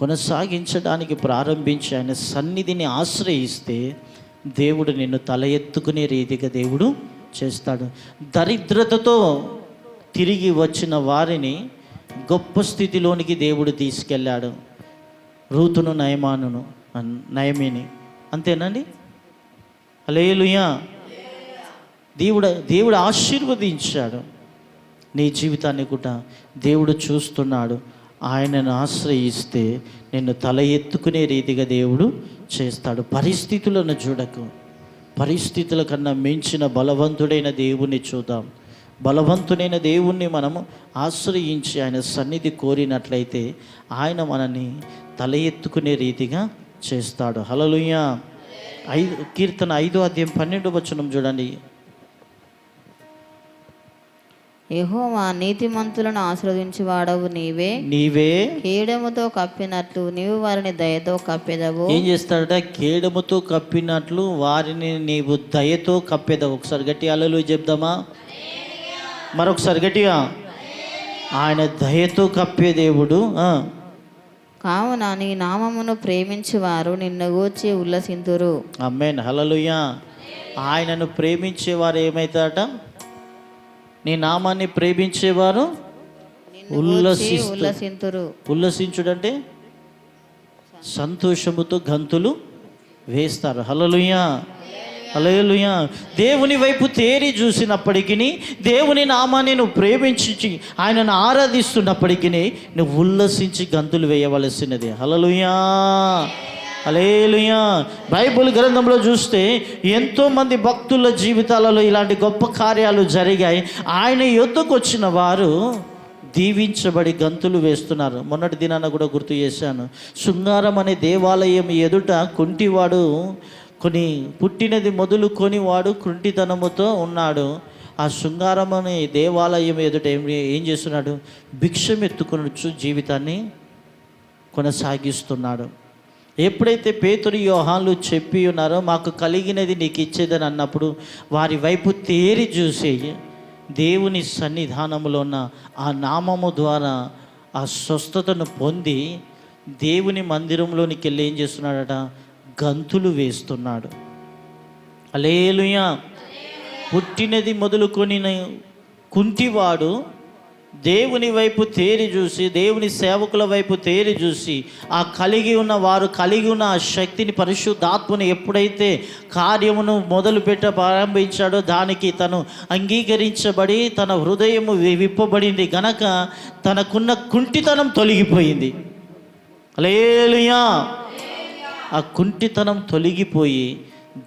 కొనసాగించడానికి ప్రారంభించి ఆయన సన్నిధిని ఆశ్రయిస్తే దేవుడు నిన్ను తల ఎత్తుకునే రీతిగా దేవుడు చేస్తాడు. దరిద్రతతో తిరిగి వచ్చిన వారిని గొప్ప స్థితిలోనికి దేవుడు తీసుకెళ్ళాడు. రూతును, నయమిని. అంతేనండి. హల్లెలూయా. దేవుడు ఆశీర్వదించాడు. నీ జీవితాన్ని కూడా దేవుడు చూస్తున్నాడు. ఆయనను ఆశ్రయిస్తే నిన్ను తల ఎత్తుకునే రీతిగా దేవుడు చేస్తాడు. పరిస్థితులను చూడకు, పరిస్థితుల కన్నా మించిన బలవంతుడైన దేవుణ్ణి చూద్దాం. బలవంతుడైన దేవుణ్ణి మనము ఆశ్రయించి ఆయన సన్నిధి కోరినట్లయితే ఆయన మనల్ని తల ఎత్తుకునే రీతిగా చేస్తాడు. హల్లెలూయా. కీర్తన 5వ అధ్యాయం 12వ వచనం చూడండి. యెహోవా నీతిమంతులను ఆశీర్వదించువాడవు నీవే, నీవే కేడముతో కప్పినట్లు నీవు వారిని దయతో కప్పెదవు. ఏం చేస్తాడట? కేడముతో కప్పినట్లు వారిని నీవు దయతో కప్పెదవు. ఒకసారి గట్టి హల్లెలూయా చెప్దామా? మరొకసారి గట్టిగా. ఆయన దయతో కప్పే దేవుడు. కావున నీ నామమును ప్రేమించువారు నిన్ను గూర్చి ఉల్లసింతురు. ఆమేన్. హల్లెలూయా. ఆయనను ప్రేమించేవారు ఏమవుతారట? నీ నామాన్ని ప్రేమించేవారు ఉల్లసింతురు. ఉల్లసించుడంటే సంతోషముతో గంతులు వేస్తారు. హల్లెలూయా. హల్లెలూయా. దేవుని వైపు తేరి చూసినప్పటికీ, దేవుని నామాన్ని నువ్వు ప్రేమించి ఆయనను ఆరాధిస్తున్నప్పటికీ నువ్వు ఉల్లసించి గంతులు వేయవలసినది. హల్లెలూయా. హల్లెలూయా. బైబిల్ గ్రంథంలో చూస్తే ఎంతోమంది భక్తుల జీవితాలలో ఇలాంటి గొప్ప కార్యాలు జరిగాయి. ఆయన యొద్దకు వచ్చిన వారు దీవించబడి గంతులు వేస్తున్నారు. మొన్నటి దినాన కూడా గుర్తు చేశాను. శృంగారం అనే దేవాలయం ఎదుట కుంటివాడు పుట్టినది మొదలుకొని వాడు కుంటితనముతో ఉన్నాడు. ఆ శృంగారం అనే దేవాలయం ఎదుట ఏం చేస్తున్నాడు? భిక్షం ఎత్తుకొనొచ్చు జీవితాన్ని కొనసాగిస్తున్నాడు. ఎప్పుడైతే పేతురు యోహాన్లు చెప్పి ఉన్నారో మాకు కలిగినది నీకు ఇచ్చేదని అన్నప్పుడు వారి వైపు తేరి చూసి దేవుని సన్నిధానంలో ఉన్న ఆ నామము ద్వారా ఆ స్వస్థతను పొంది దేవుని మందిరంలోనికి వెళ్ళి ఏం చేస్తున్నాడట? గంతులు వేస్తున్నాడు. హల్లెలూయా. పుట్టినది మొదలుకొని కుంటివాడు దేవుని వైపు తేరి చూసి, దేవుని సేవకుల వైపు తేరి చూసి, ఆ కలిగి ఉన్న వారు కలిగి ఉన్న ఆ శక్తిని, పరిశుద్ధాత్మను ఎప్పుడైతే కార్యమును మొదలుపెట్ట ప్రారంభించాడో దానికి తను అంగీకరించబడి తన హృదయము విప్పబడింది గనక తనకున్న కుంటితనం తొలగిపోయింది. హల్లెలూయా. ఆ కుంటితనం తొలగిపోయి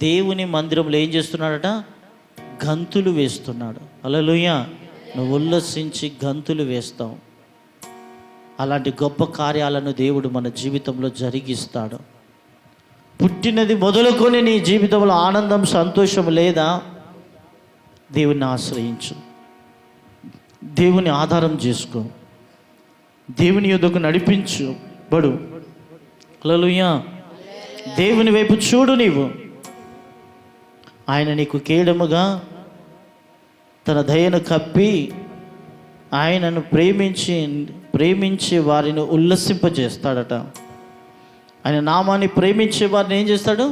దేవుని మందిరంలో ఏం చేస్తున్నాడట? గంతులు వేస్తున్నాడు. హల్లెలూయా. నువ్వు ఉల్లసించి గంతులు వేస్తావు. అలాంటి గొప్ప కార్యాలను దేవుడు మన జీవితంలో జరిగిస్తాడు. పుట్టినది మొదలుకొని నీ జీవితంలో ఆనందం, సంతోషం లేదా? దేవుని ఆశ్రయించు, దేవుని ఆధారం చేసుకో, దేవుని యొద్దకు నడిపించు బడు. హల్లెలూయా. దేవుని వైపు చూడు. నీవు ఆయన నీకు కేడముగా తన దయను కప్పి ఆయనను ప్రేమించి వారిని ఉల్లసింపజేస్తాడట. ఆయన నామాన్ని ప్రేమించే వారిని ఏం చేస్తాడు?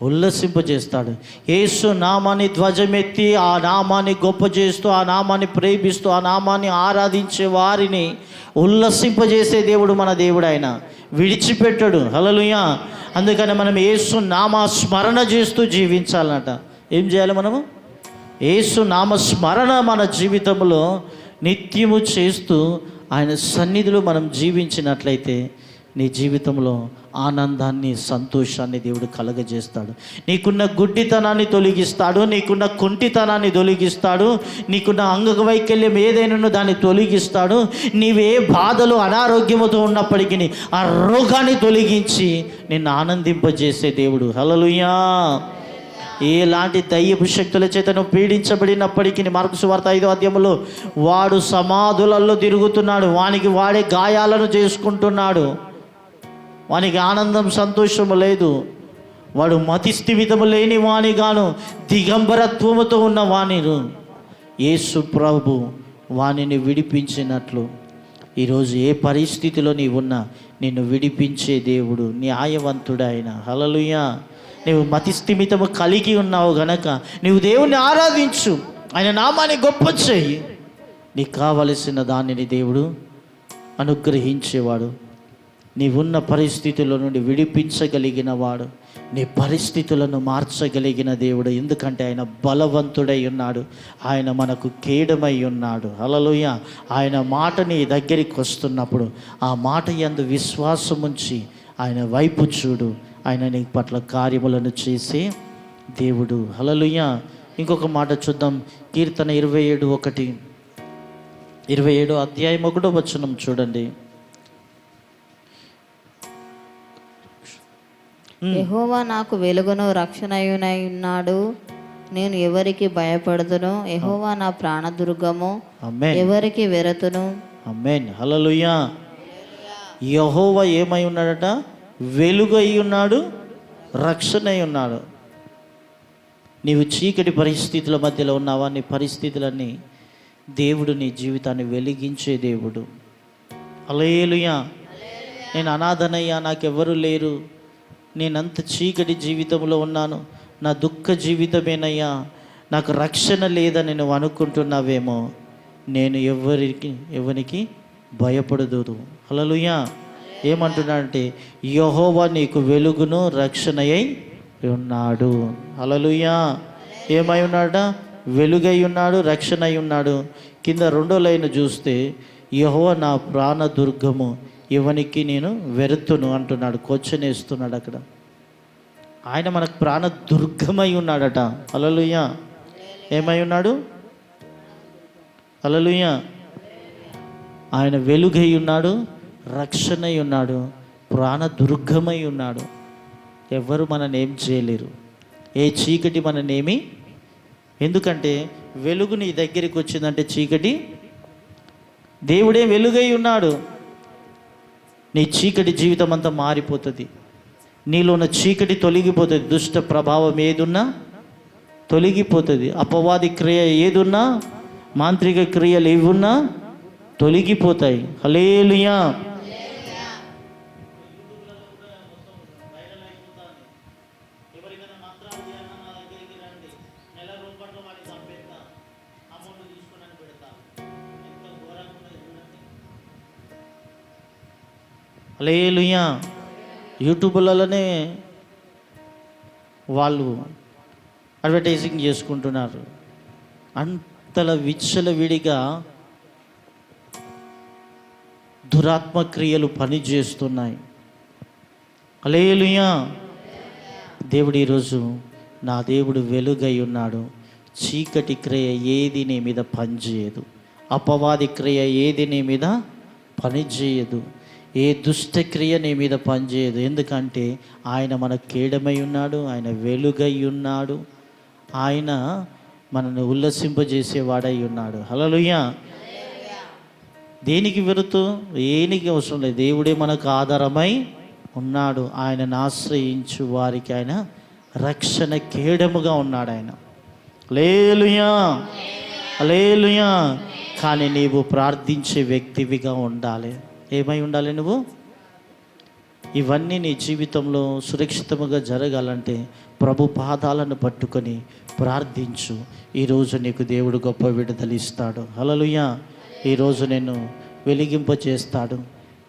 ఉల్లసింపజేస్తాడు. యేసు నామాన్ని ధ్వజమెత్తి ఆ నామాన్ని గొప్ప చేస్తూ, ఆ నామాన్ని ప్రేమిస్తూ, ఆ నామాన్ని ఆరాధించే వారిని ఉల్లసింపజేసే దేవుడు మన దేవుడు. ఆయన విడిచిపెట్టడు. హల్లెలూయా. అందుకని మనం యేసు నామ స్మరణ చేస్తూ జీవించాలన్నట. ఏం చేయాలి మనము? యేసు నామ స్మరణ మన జీవితంలో నిత్యము చేస్తూ ఆయన సన్నిధిలో మనం జీవించినట్లయితే నీ జీవితంలో ఆనందాన్ని, సంతోషాన్ని దేవుడు కలగజేస్తాడు. నీకున్న గుడ్డితనాన్ని తొలగిస్తాడు, నీకున్న కుంటితనాన్ని తొలగిస్తాడు, నీకున్న అంగవైకల్యం ఏదైనా దాన్ని తొలగిస్తాడు. నీవే బాధలు, అనారోగ్యముతో ఉన్నప్పటికీ ఆ రోగాన్ని తొలగించి నిన్ను ఆనందింపజేసే దేవుడు. హల్లెలూయా. ఎలాంటి దయ్యపు శక్తుల చేత నువ్వు పీడించబడినప్పటికీ, మార్కు సువార్త 5వ అధ్యాయంలో వాడు సమాధులలో తిరుగుతున్నాడు, వానికి వాడే గాయాలను చేసుకుంటున్నాడు, వానికి ఆనందం, సంతోషము లేదు, వాడు మతి స్థిమితము లేని వానిగాను దిగంబరత్వముతో ఉన్న వాణిను యేసు ప్రభు వానిని విడిపించినట్లు ఈరోజు ఏ పరిస్థితిలో నీవున్నా నిన్ను విడిపించే దేవుడు న్యాయవంతుడు ఆయన. హల్లెలూయా. నీవు మతి స్థిమితము కలిగి ఉన్నావు గనక నీవు దేవుణ్ణి ఆరాధించు, ఆయన నామాన్ని గొప్ప చేయి. నీకు కావలసిన దానిని దేవుడు అనుగ్రహించేవాడు. నీవున్న పరిస్థితుల నుండి విడిపించగలిగిన వాడు, నీ పరిస్థితులను మార్చగలిగిన దేవుడు. ఎందుకంటే ఆయన బలవంతుడై ఉన్నాడు, ఆయన మనకు కేడమై ఉన్నాడు. హల్లెలూయా. ఆయన మాట నీ దగ్గరికి వస్తున్నప్పుడు ఆ మాట యందు విశ్వాసం ఉంచి ఆయన వైపు చూడు, ఆయన నీ పట్ల కార్యములను చేసే దేవుడు. హల్లెలూయా. ఇంకొక మాట చూద్దాం. కీర్తన 27:1, 27వ అధ్యాయం 1వ వచనం చూడండి. యెహోవా నాకు వెలుగును రక్షణయునై ఉన్నాడు, నేను ఎవరికి భయపడదును. యెహోవా నా ప్రాణదుర్గము, ఎవరికి వెరతును. ఆమేన్. హల్లెలూయా. యెహోవా ఏమై ఉన్నాడట? వెలుగు అయి ఉన్నాడు, రక్షణ అయి ఉన్నాడు. నీవు చీకటి పరిస్థితుల మధ్యలో ఉన్నావా? నీ పరిస్థితులన్నీ దేవుడు నీ జీవితాన్ని వెలిగించే దేవుడు. హల్లెలూయా. నేను అనాథనయ్యా, నాకెవ్వరూ లేరు, నేనంత చీకటి జీవితంలో ఉన్నాను, నా దుఃఖ జీవితమేనయ్యా, నాకు రక్షణ లేదని నువ్వు అనుకుంటున్నావేమో. నేను ఎవరికి భయపడదు. హల్లెలూయా. ఏమంటున్నాడంటే యెహోవా నీకు వెలుగును రక్షణయై ఉన్నాడు. హల్లెలూయా. ఏమై ఉన్నాడ? వెలుగై ఉన్నాడు, రక్షణ అయి ఉన్నాడు. కింద 2వ లైన్ చూస్తే యెహోవా నా ప్రాణదుర్గము, ఎవనికి నేను వెరుతును అంటున్నాడు. క్వశ్చన్ వేస్తున్నాడు అక్కడ. ఆయన మనకు ప్రాణ దుర్గమై ఉన్నాడట. హల్లెలూయా. ఏమై ఉన్నాడు? హల్లెలూయా. ఆయన వెలుగై ఉన్నాడు, రక్షణై ఉన్నాడు, ప్రాణ దుర్గమై ఉన్నాడు. ఎవ్వరు మనల్ని ఏం చేయలేరు, ఏ చీకటి మననేమి. ఎందుకంటే వెలుగు నీ దగ్గరికి వచ్చిందంటే చీకటి, దేవుడే వెలుగై ఉన్నాడు. నీ చీకటి జీవితం అంతా మారిపోతుంది, నీలో ఉన్న చీకటి తొలగిపోతుంది, దుష్ట ప్రభావం ఏదున్నా తొలగిపోతుంది, అపవాది క్రియ ఏదున్నా, మాంత్రిక క్రియలు ఏవున్నా తొలగిపోతాయి. హల్లెలూయా. హల్లెలూయా. యూట్యూబ్లలోనే వాళ్ళు అడ్వర్టైజింగ్ చేసుకుంటున్నారు. అంతలా విచ్చలవిడిగా దురాత్మ క్రియలు పనిచేస్తున్నాయి. హల్లెలూయా. దేవుడు ఈరోజు, నా దేవుడు వెలుగై ఉన్నాడు, చీకటి క్రియ ఏది నీ మీద పనిచేయదు, అపవాది క్రియ ఏది నీ మీద పనిచేయదు, ఏ దుష్టక్రియ నీ మీద పనిచేయదు. ఎందుకంటే ఆయన మన కేడమై ఉన్నాడు, ఆయన వెలుగై ఉన్నాడు, ఆయన మనల్ని ఉల్లసింపజేసేవాడై ఉన్నాడు. హల్లెలూయా. దేనికి వెళుతూ ఏనికి అవసరం లేదు, దేవుడే మనకు ఆధారమై ఉన్నాడు. ఆయనను ఆశ్రయించు వారికి ఆయన రక్షణ కేడముగా ఉన్నాడు ఆయన. హల్లెలూయా. హల్లెలూయా. కానీ నీవు ప్రార్థించే వ్యక్తివిగా ఉండాలి. ఏమై ఉండాలి నువ్వు? ఇవన్నీ నీ జీవితంలో సురక్షితముగా జరగాలంటే ప్రభు పాదాలను పట్టుకొని ప్రార్థించు. ఈరోజు నీకు దేవుడు గొప్ప విడుదల ఇస్తాడు. హల్లెలూయా. ఈరోజు నిన్ను వెలిగింపచేస్తాడు,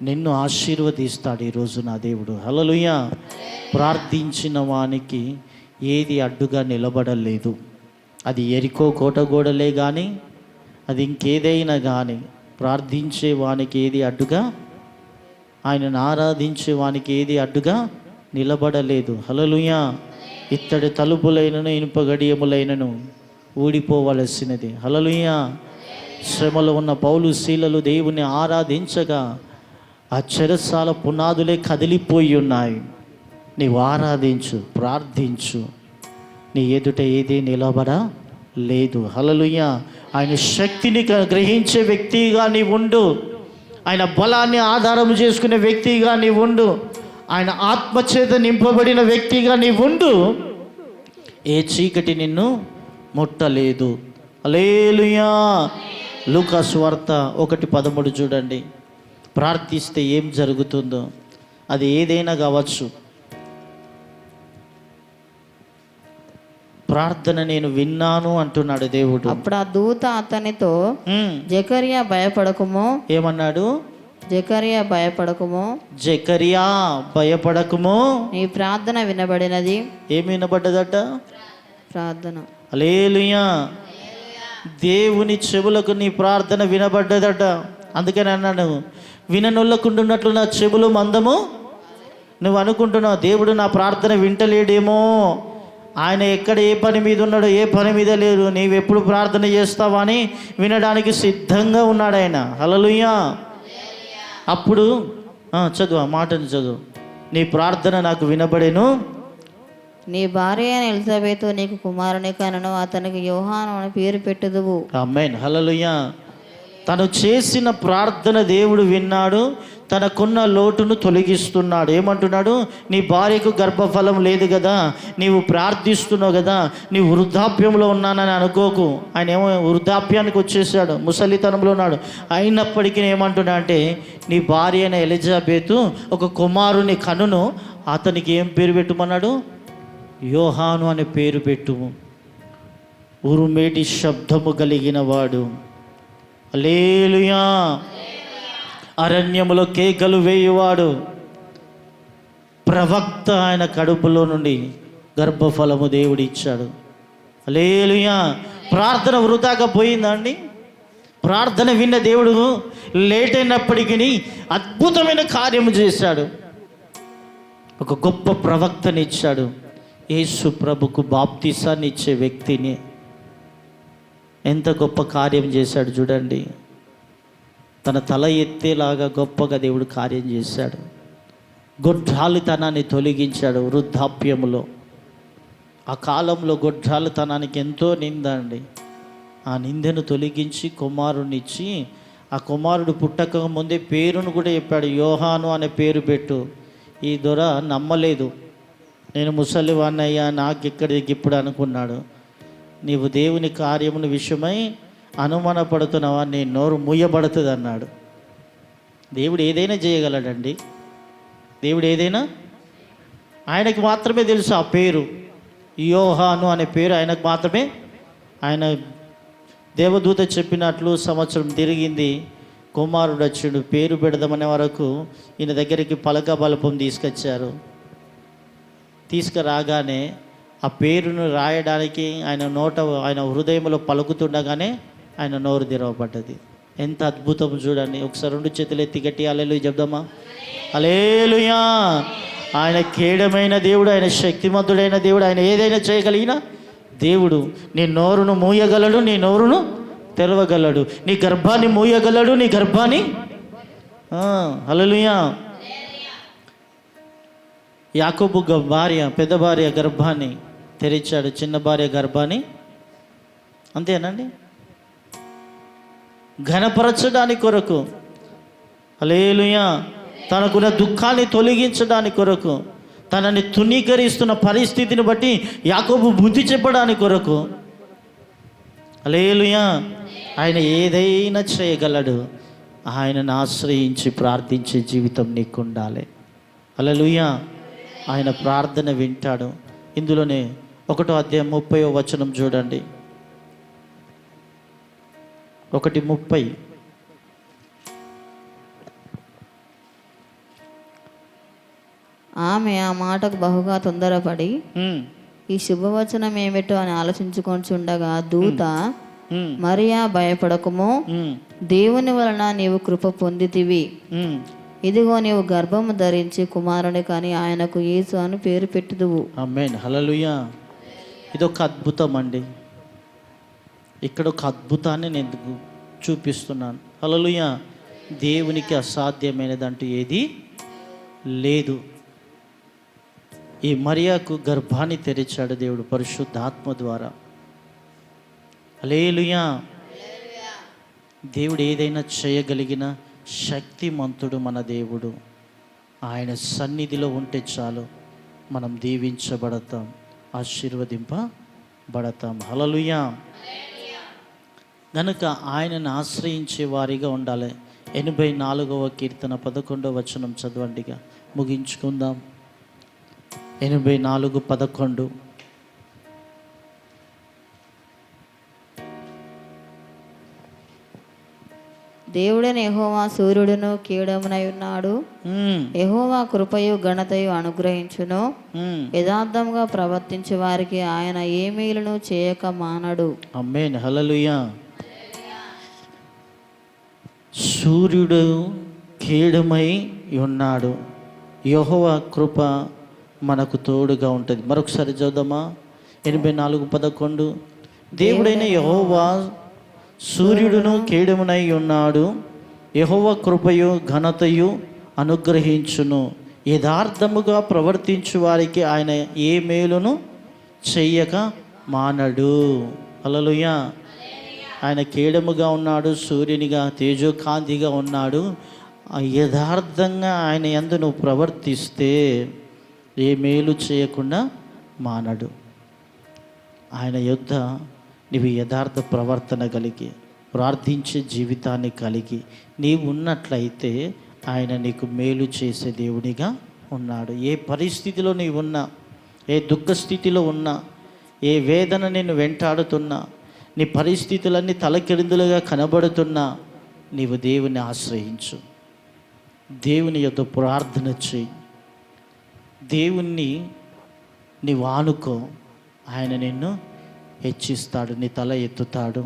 నిన్ను ఆశీర్వదిస్తాడు ఈరోజు నా దేవుడు. హల్లెలూయా. ప్రార్థించిన వానికి ఏది అడ్డుగా నిలబడలేదు. అది ఎరికో కోటగోడలే కానీ, అది ఇంకేదైనా కానీ, ప్రార్థించే వానికి ఏది అడ్డుగా, ఆయనను ఆరాధించే వానికి ఏది అడ్డుగా నిలబడలేదు. హల్లెలూయా. ఇత్తడి తలుపులైనను ఇనుప గడియములైనను ఊడిపోవలసినది. హల్లెలూయా. శ్రమలో ఉన్న పౌలు శీలలు దేవుని ఆరాధించగా ఆ చెరసాల పునాదులే కదిలిపోయి ఉన్నాయి. నీవు ఆరాధించు, ప్రార్థించు, నీ ఎదుట ఏది నిలబడలేదు. హల్లెలూయా. ఆయన శక్తిని గ్రహించే వ్యక్తిగా నీవు ఉండు, ఆయన బలాన్ని ఆధారం చేసుకునే వ్యక్తిగా నీవు ఉండు, ఆయన ఆత్మచేత నింపబడిన వ్యక్తిగా నీవు ఉండు. ఏ చీకటి నిన్ను ముట్టలేదు. హల్లెలూయా. లూకా సువార్త 1:13 చూడండి. ప్రార్థిస్తే ఏం జరుగుతుందో, అది ఏదైనా కావచ్చు. ప్రార్థన నేను విన్నాను అంటున్నాడు దేవుడు. అప్పుడు ఆ దూత అతనితో, జకరియా భయపడకుము. ఏమన్నాడు? జకరియా భయపడకుము, జకరియా భయపడకుము, నీ ప్రార్థన వినబడినది. ఏమి వినబడ్డదట? ప్రార్థన. హల్లెలూయా. దేవుని చెవులకు నీ ప్రార్థన వినబడ్డదట. అందుకని అన్నాడు, విననొల్లకుంటున్నట్లు నా చెవులు మందము. నువ్వు అనుకుంటున్నావు దేవుడు నా ప్రార్థన వింటలేడేమో, ఆయన ఎక్కడ ఏ పని మీద ఉన్నాడో, ఏ పని మీద లేడు, నీవు ఎప్పుడు ప్రార్థన చేస్తావా అని వినడానికి సిద్ధంగా ఉన్నాడు ఆయన. హల్లెలూయా. అప్పుడు చదువు, ఆ మాటను చదువు. నీ ప్రార్థన నాకు వినబడేను, నీ భార్య అయిన ఎలిజబెతు నీకు కుమారుని కనను, అతనికి యోహాను అని పేరు పెట్టుదువు. ఆమేన్. హల్లెలూయా. తను చేసిన ప్రార్థన దేవుడు విన్నాడు, తనకున్న లోటును తొలగిస్తున్నాడు. ఏమంటున్నాడు? నీ భార్యకు గర్భఫలం లేదు కదా, నీవు ప్రార్థిస్తున్నావు కదా, నీ వృద్ధాప్యంలో ఉన్నానని అనుకోకు. ఆయన ఏమో వృద్ధాప్యానికి వచ్చేసాడు, ముసలితనంలో ఉన్నాడు. అయినప్పటికీ ఏమంటున్నా అంటే, నీ భార్య అయిన ఎలిజబెతు ఒక కుమారుని కనును, అతనికి ఏం పేరు పెట్టుమన్నాడు? యోహాను అనే పేరు పెట్టుము. ఉరుమేటి శబ్దము కలిగిన వాడు. హల్లెలూయా. అరణ్యములో కేకలు వేయువాడు, ప్రవక్త, ఆయన కడుపులో నుండి గర్భఫలము దేవుడు ఇచ్చాడు. హల్లెలూయా. ప్రార్థన వృధాగా పోయిందా అండి? ప్రార్థన విన్న దేవుడు లేట్ అయినప్పటికీ అద్భుతమైన కార్యము చేశాడు. ఒక గొప్ప ప్రవక్తని ఇచ్చాడు. యేసు ప్రభుకు బాప్తిసాన్ని ఇచ్చే వ్యక్తిని ఎంత గొప్ప కార్యం చేశాడు చూడండి. తన తల ఎత్తేలాగా గొప్పగా దేవుడు కార్యం చేశాడు. గొడ్రాలితనాన్ని తొలగించాడు. వృద్ధాప్యములో, ఆ కాలంలో గొడ్రాలితనానికి ఎంతో నింద అండి. ఆ నిందను తొలగించి కుమారునిచ్చి, ఆ కుమారుడు పుట్టక ముందే పేరును కూడా చెప్పాడు, యోహాను అనే పేరు పెట్టు. ఈ దొర నమ్మలేదు. నేను ముసలివాణ్ణయ్యా, నాకెక్కడికి ఇప్పుడు అనుకున్నాడు. నీవు దేవుని కార్యముల విషయమై అనుమానపడుతున్నావా, నీ నోరు మూయబడుతుంది అన్నాడు. దేవుడు ఏదైనా చేయగలడండి. దేవుడు ఏదైనా, ఆయనకి మాత్రమే తెలుసు ఆ పేరు. యోహాను అనే పేరు ఆయనకు మాత్రమే. ఆయన దేవదూత చెప్పినట్లు సంవత్సరం తిరిగింది, కుమారుడు వచ్చిండు, పేరు పెడదామనే వరకు ఈయన దగ్గరికి పలక బలపం తీసుకొచ్చారు. తీసుకురాగానే ఆ పేరును రాయడానికి ఆయన హృదయంలో పలుకుతుండగానే ఆయన నోరు తెరవబడ్డది. ఎంత అద్భుతం చూడండి. ఒకసారి 2 చేతులు ఎత్తి గట్టి హల్లెలూయా చెప్దామా? హల్లెలూయా. ఆయన కేడమైన దేవుడు, ఆయన శక్తిమంతుడైన దేవుడు, ఆయన ఏదైనా చేయగలిగిన దేవుడు. నీ నోరును మూయగలడు, నీ నోరును తెరవగలడు, నీ గర్భాన్ని మూయగలడు, నీ గర్భాన్ని హల్లెలూయా. యాకోబు భార్య, పెద్ద భార్య గర్భాన్ని తెరిచాడు, చిన్న భార్య గర్భాన్ని. అంతేనండి. ఘనపరచడానికి కొరకు, హల్లెలూయా, తనకున్న దుఃఖాన్ని తొలగించడానికి కొరకు, తనని తునీకరిస్తున్న పరిస్థితిని బట్టి యాకోబు బుద్ధి చెప్పడానికి కొరకు, హల్లెలూయా, ఆయన ఏదైనా చేయగలడు. ఆయనను ఆశ్రయించి ప్రార్థించే జీవితం నీకు ఉండాలి. హల్లెలూయా. ఆయన ప్రార్థన వింటాడు. ఇందులోనే 1వ అధ్యాయం 30వ వచనం చూడండి. 1:30. ఆమె ఆ మాటకు బహుగా తొందరపడి ఈ శుభవచనం ఏమిటో అని ఆలోచించుకొనిచుండగా దూత, మరియా, భయపడకుము, దేవుని వలన నీవు కృప పొందితివి. ఇదిగో నీవు గర్భము ధరించి కుమారుని కానీ ఆయనకు యేసు అని పేరు పెట్టుదువు. ఆమేన్. హల్లెలూయా. ఇదొక అద్భుతం అండి. ఇక్కడ ఒక అద్భుతాన్ని నేను చూపిస్తున్నాను. హల్లెలూయా. దేవునికి అసాధ్యమైనదంటూ ఏది లేదు. ఈ మరియాకు గర్భాన్ని తెరిచాడు దేవుడు పరిశుద్ధాత్మ ద్వారా. హల్లెలూయా. దేవుడు ఏదైనా చేయగలిగిన శక్తిమంతుడు మన దేవుడు. ఆయన సన్నిధిలో ఉంటే చాలు, మనం దీవించబడతాం, ఆశీర్వదింపబడతాం. హల్లెలూయా. కనుక ఆయనను ఆశ్రయించే వారిగా ఉండాలి. 84వ కీర్తన 11వ వచనం చదవండిగా ముగించుకుందాం. 84:11. దేవుడైన యెహోవా సూర్యుడును కీడమునై ఉన్నాడు. యెహోవా కృపయు ఘనతయు అనుగ్రహించును. యథార్థంగా ప్రవర్తించే వారికి ఆయన ఏ మేలును చేయక మానడు. ఆమేన్. హల్లెలూయా. సూర్యుడు కీడమై ఉన్నాడు. యెహోవా కృప మనకు తోడుగా ఉంటుంది. మరొకసారి చదువుదామా? 84:11. దేవుడైన యెహోవా సూర్యుడును కేడమునై ఉన్నాడు. యెహోవా కృపయు ఘనతయు అనుగ్రహించును. యథార్థముగా ప్రవర్తించు వారికి ఆయన ఏ మేలును చెయ్యక మానడు. హల్లెలూయా. ఆయన కేడముగా ఉన్నాడు, సూర్యునిగా తేజోకాంతిగా ఉన్నాడు. యథార్థంగా ఆయన యందు నువ్వు ప్రవర్తిస్తే ఏ మేలు చేయకుండా మానడు. ఆయన యొద్ద నీవు యథార్థ ప్రవర్తన కలిగి ప్రార్థించే జీవితాన్ని కలిగి నీవు ఉన్నట్లయితే ఆయన నీకు మేలు చేసే దేవునిగా ఉన్నాడు. ఏ పరిస్థితిలో నీవు ఉన్నా, ఏ దుఃఖ స్థితిలో ఉన్నా, ఏ వేదన నిన్ను వెంటాడుతున్నా, నీ పరిస్థితులన్నీ తలకిందులుగా కనబడుతున్నా, నీవు దేవుని ఆశ్రయించు, దేవుని యొద్ద ప్రార్థన చేయి, దేవుణ్ణి నీవు ఆనుకో. ఆయన నిన్ను హెచ్చిస్తాడు, నీ తల ఎత్తుతాడు,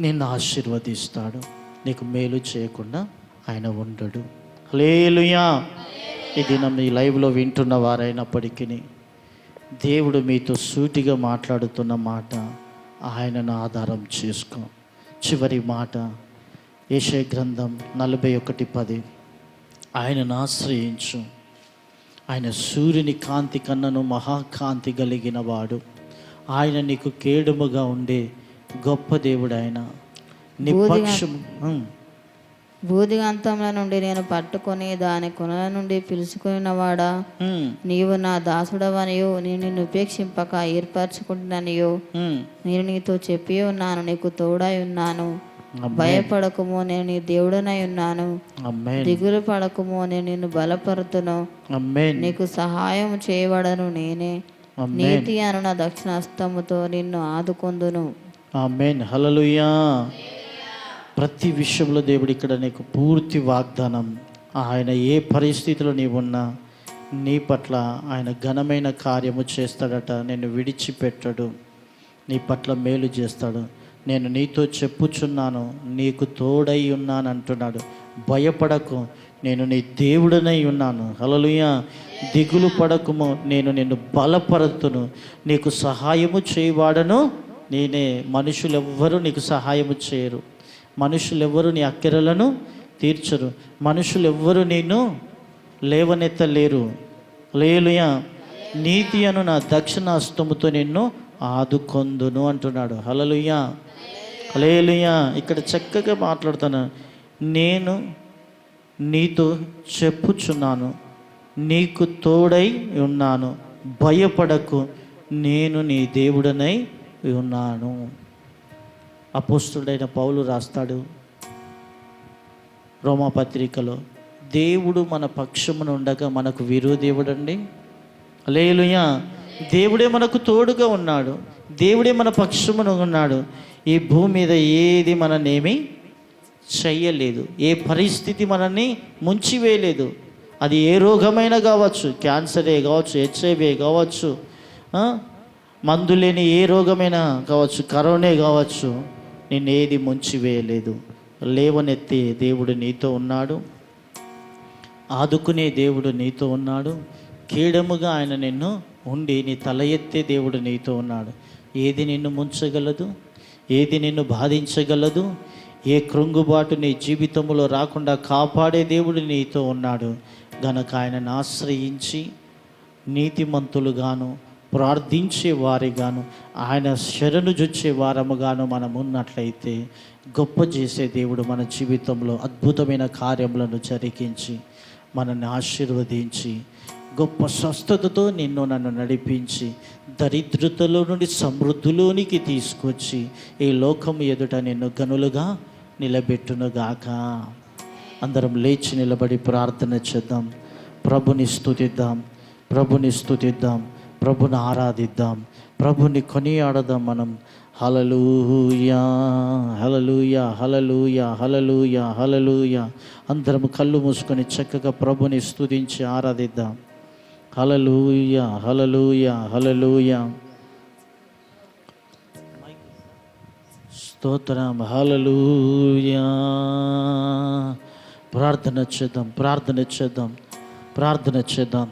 నిన్ను ఆశీర్వదిస్తాడు. నీకు మేలు చేయకుండా ఆయన ఉండడు. హల్లెలూయా. ఈ దినం ఈ లైవ్లో వింటున్న వారైనప్పటికీ దేవుడు మీతో సూటిగా మాట్లాడుతున్న మాట, ఆయనను ఆధారం చేసుకో. చివరి మాట యెషయా గ్రంథం 41:10, ఆయనను ఆశ్రయించు. ఆయన సూర్యుని కాంతి కన్నను మహాకాంతి కలిగిన వాడు. ఆయన నీకు కేడుముగా ఉండే గొప్ప దేవుడు. ఆయన నిపక్షము. భూదిగంతముల నుండి నేను పట్టుకొని దాని కొనల నుండి పిలుచుకున్నవాడా, నీవు నా దాసుడవనియో నేను నిన్ను ఉపేక్షింపక ఏర్పరచుకుంటున్నానియో నేను నీతో చెప్పి ఉన్నాను, నీకు తోడై ఉన్నాను. భయపడకుమో, నేను నీ దేవుడనై ఉన్నాను. దిగులు పడకుమో, నేను నిన్ను బలపరుతును. నీకు సహాయం చేయబడను నేనే. నీతి అను నా దక్షిణ హస్తముతో నిన్ను ఆదుకొందును. ఆమేన్. హల్లెలూయా. ప్రతి విషయంలో దేవుడు ఇక్కడ నీకు పూర్తి వాగ్దానం. ఆయన ఏ పరిస్థితిలో నీవున్నా నీ పట్ల ఆయన ఘనమైన కార్యము చేస్తాడట. నేను విడిచిపెట్టడు, నీ పట్ల మేలు చేస్తాడు. నేను నీతో చెప్పుచున్నాను, నీకు తోడై ఉన్నాను అంటున్నాడు. భయపడకు, నేను నీ దేవుడనై ఉన్నాను. హల్లెలూయా. దిగులు పడకుము, నేను నిన్ను బలపరుతును. నీకు సహాయము చేయవాడను నేనే. మనుషులెవ్వరూ నీకు సహాయము చేయరు. మనుషులెవ్వరూ నీ అక్కరలను తీర్చరు. మనుషులెవ్వరూ నిన్ను లేవనెత్తలేరు. హల్లెలూయా. నీతి అను నా దక్షిణ హస్తముతో నిన్ను ఆదుకొందును అంటున్నాడు. హల్లెలూయా. హల్లెలూయా. ఇక్కడ చక్కగా మాట్లాడుతాను. నేను నీతో చెప్పుచున్నాను, నీకు తోడై ఉన్నాను. భయపడకు, నేను నీ దేవుడనై ఉన్నాను. అపోస్తుడైన పౌలు రాస్తాడు రోమాపత్రికలో, దేవుడు మన పక్షమున ఉండగా మనకు విరోధేవుడండి. హల్లెలూయా. దేవుడే మనకు తోడుగా ఉన్నాడు. దేవుడే మన పక్షమున ఉన్నాడు. ఈ భూమి మీద ఏది మననేమి చెయ్యలేదు. ఏ పరిస్థితి మనల్ని ముంచివేయలేదు. అది ఏ రోగమైనా కావచ్చు, క్యాన్సరే కావచ్చు, హెచ్ఐవీ కావచ్చు, మందు లేని ఏ రోగమైనా కావచ్చు, కరోనే కావచ్చు, నిన్నేది ముంచివేయలేదు. లేవనెత్తే దేవుడు నీతో ఉన్నాడు. ఆదుకునే దేవుడు నీతో ఉన్నాడు. కీడముగా ఆయన నిన్ను ఉండి నీ తల ఎత్తే దేవుడు నీతో ఉన్నాడు. ఏది నిన్ను ముంచగలదు? ఏది నిన్ను బాధించగలదు? ఏ కృంగుబాటు నీ జీవితంలో రాకుండా కాపాడే దేవుడు నీతో ఉన్నాడు. గనక ఆయనను ఆశ్రయించి నీతిమంతులుగాను ప్రార్థించే వారిగాను ఆయన శరణు జొచ్చే వారముగాను మనం ఉన్నట్లయితే గొప్ప చేసే దేవుడు మన జీవితంలో అద్భుతమైన కార్యములను జరిగించి మనల్ని ఆశీర్వదించి గొప్ప స్వస్థతతో నిన్ను నన్ను నడిపించి దరిద్రతలో నుండి సమృద్ధిలోనికి తీసుకొచ్చి ఈ లోకం ఎదుట నిన్ను గనులుగా నిలబెట్టునుగాక. అందరం లేచి నిలబడి ప్రార్థన చేద్దాం. ప్రభుని స్తుతిద్దాం, ప్రభుని స్తుతిద్దాం, ప్రభుని ఆరాధిద్దాం, ప్రభుని కొనియాడదాం మనం. హల్లెలూయా, హల్లెలూయా, హల్లెలూయా, హల్లెలూయా, హల్లెలూయా. అందరం కళ్ళు మూసుకొని చక్కగా ప్రభుని స్తుతించి ఆరాధిద్దాం. హల్లెలూయా, హల్లెలూయా, హల్లెలూయా. స్తోత్రం. హల్లెలూయా. ప్రార్థన చేద్దాం, ప్రార్థన చేద్దాం, ప్రార్థన చేద్దాం.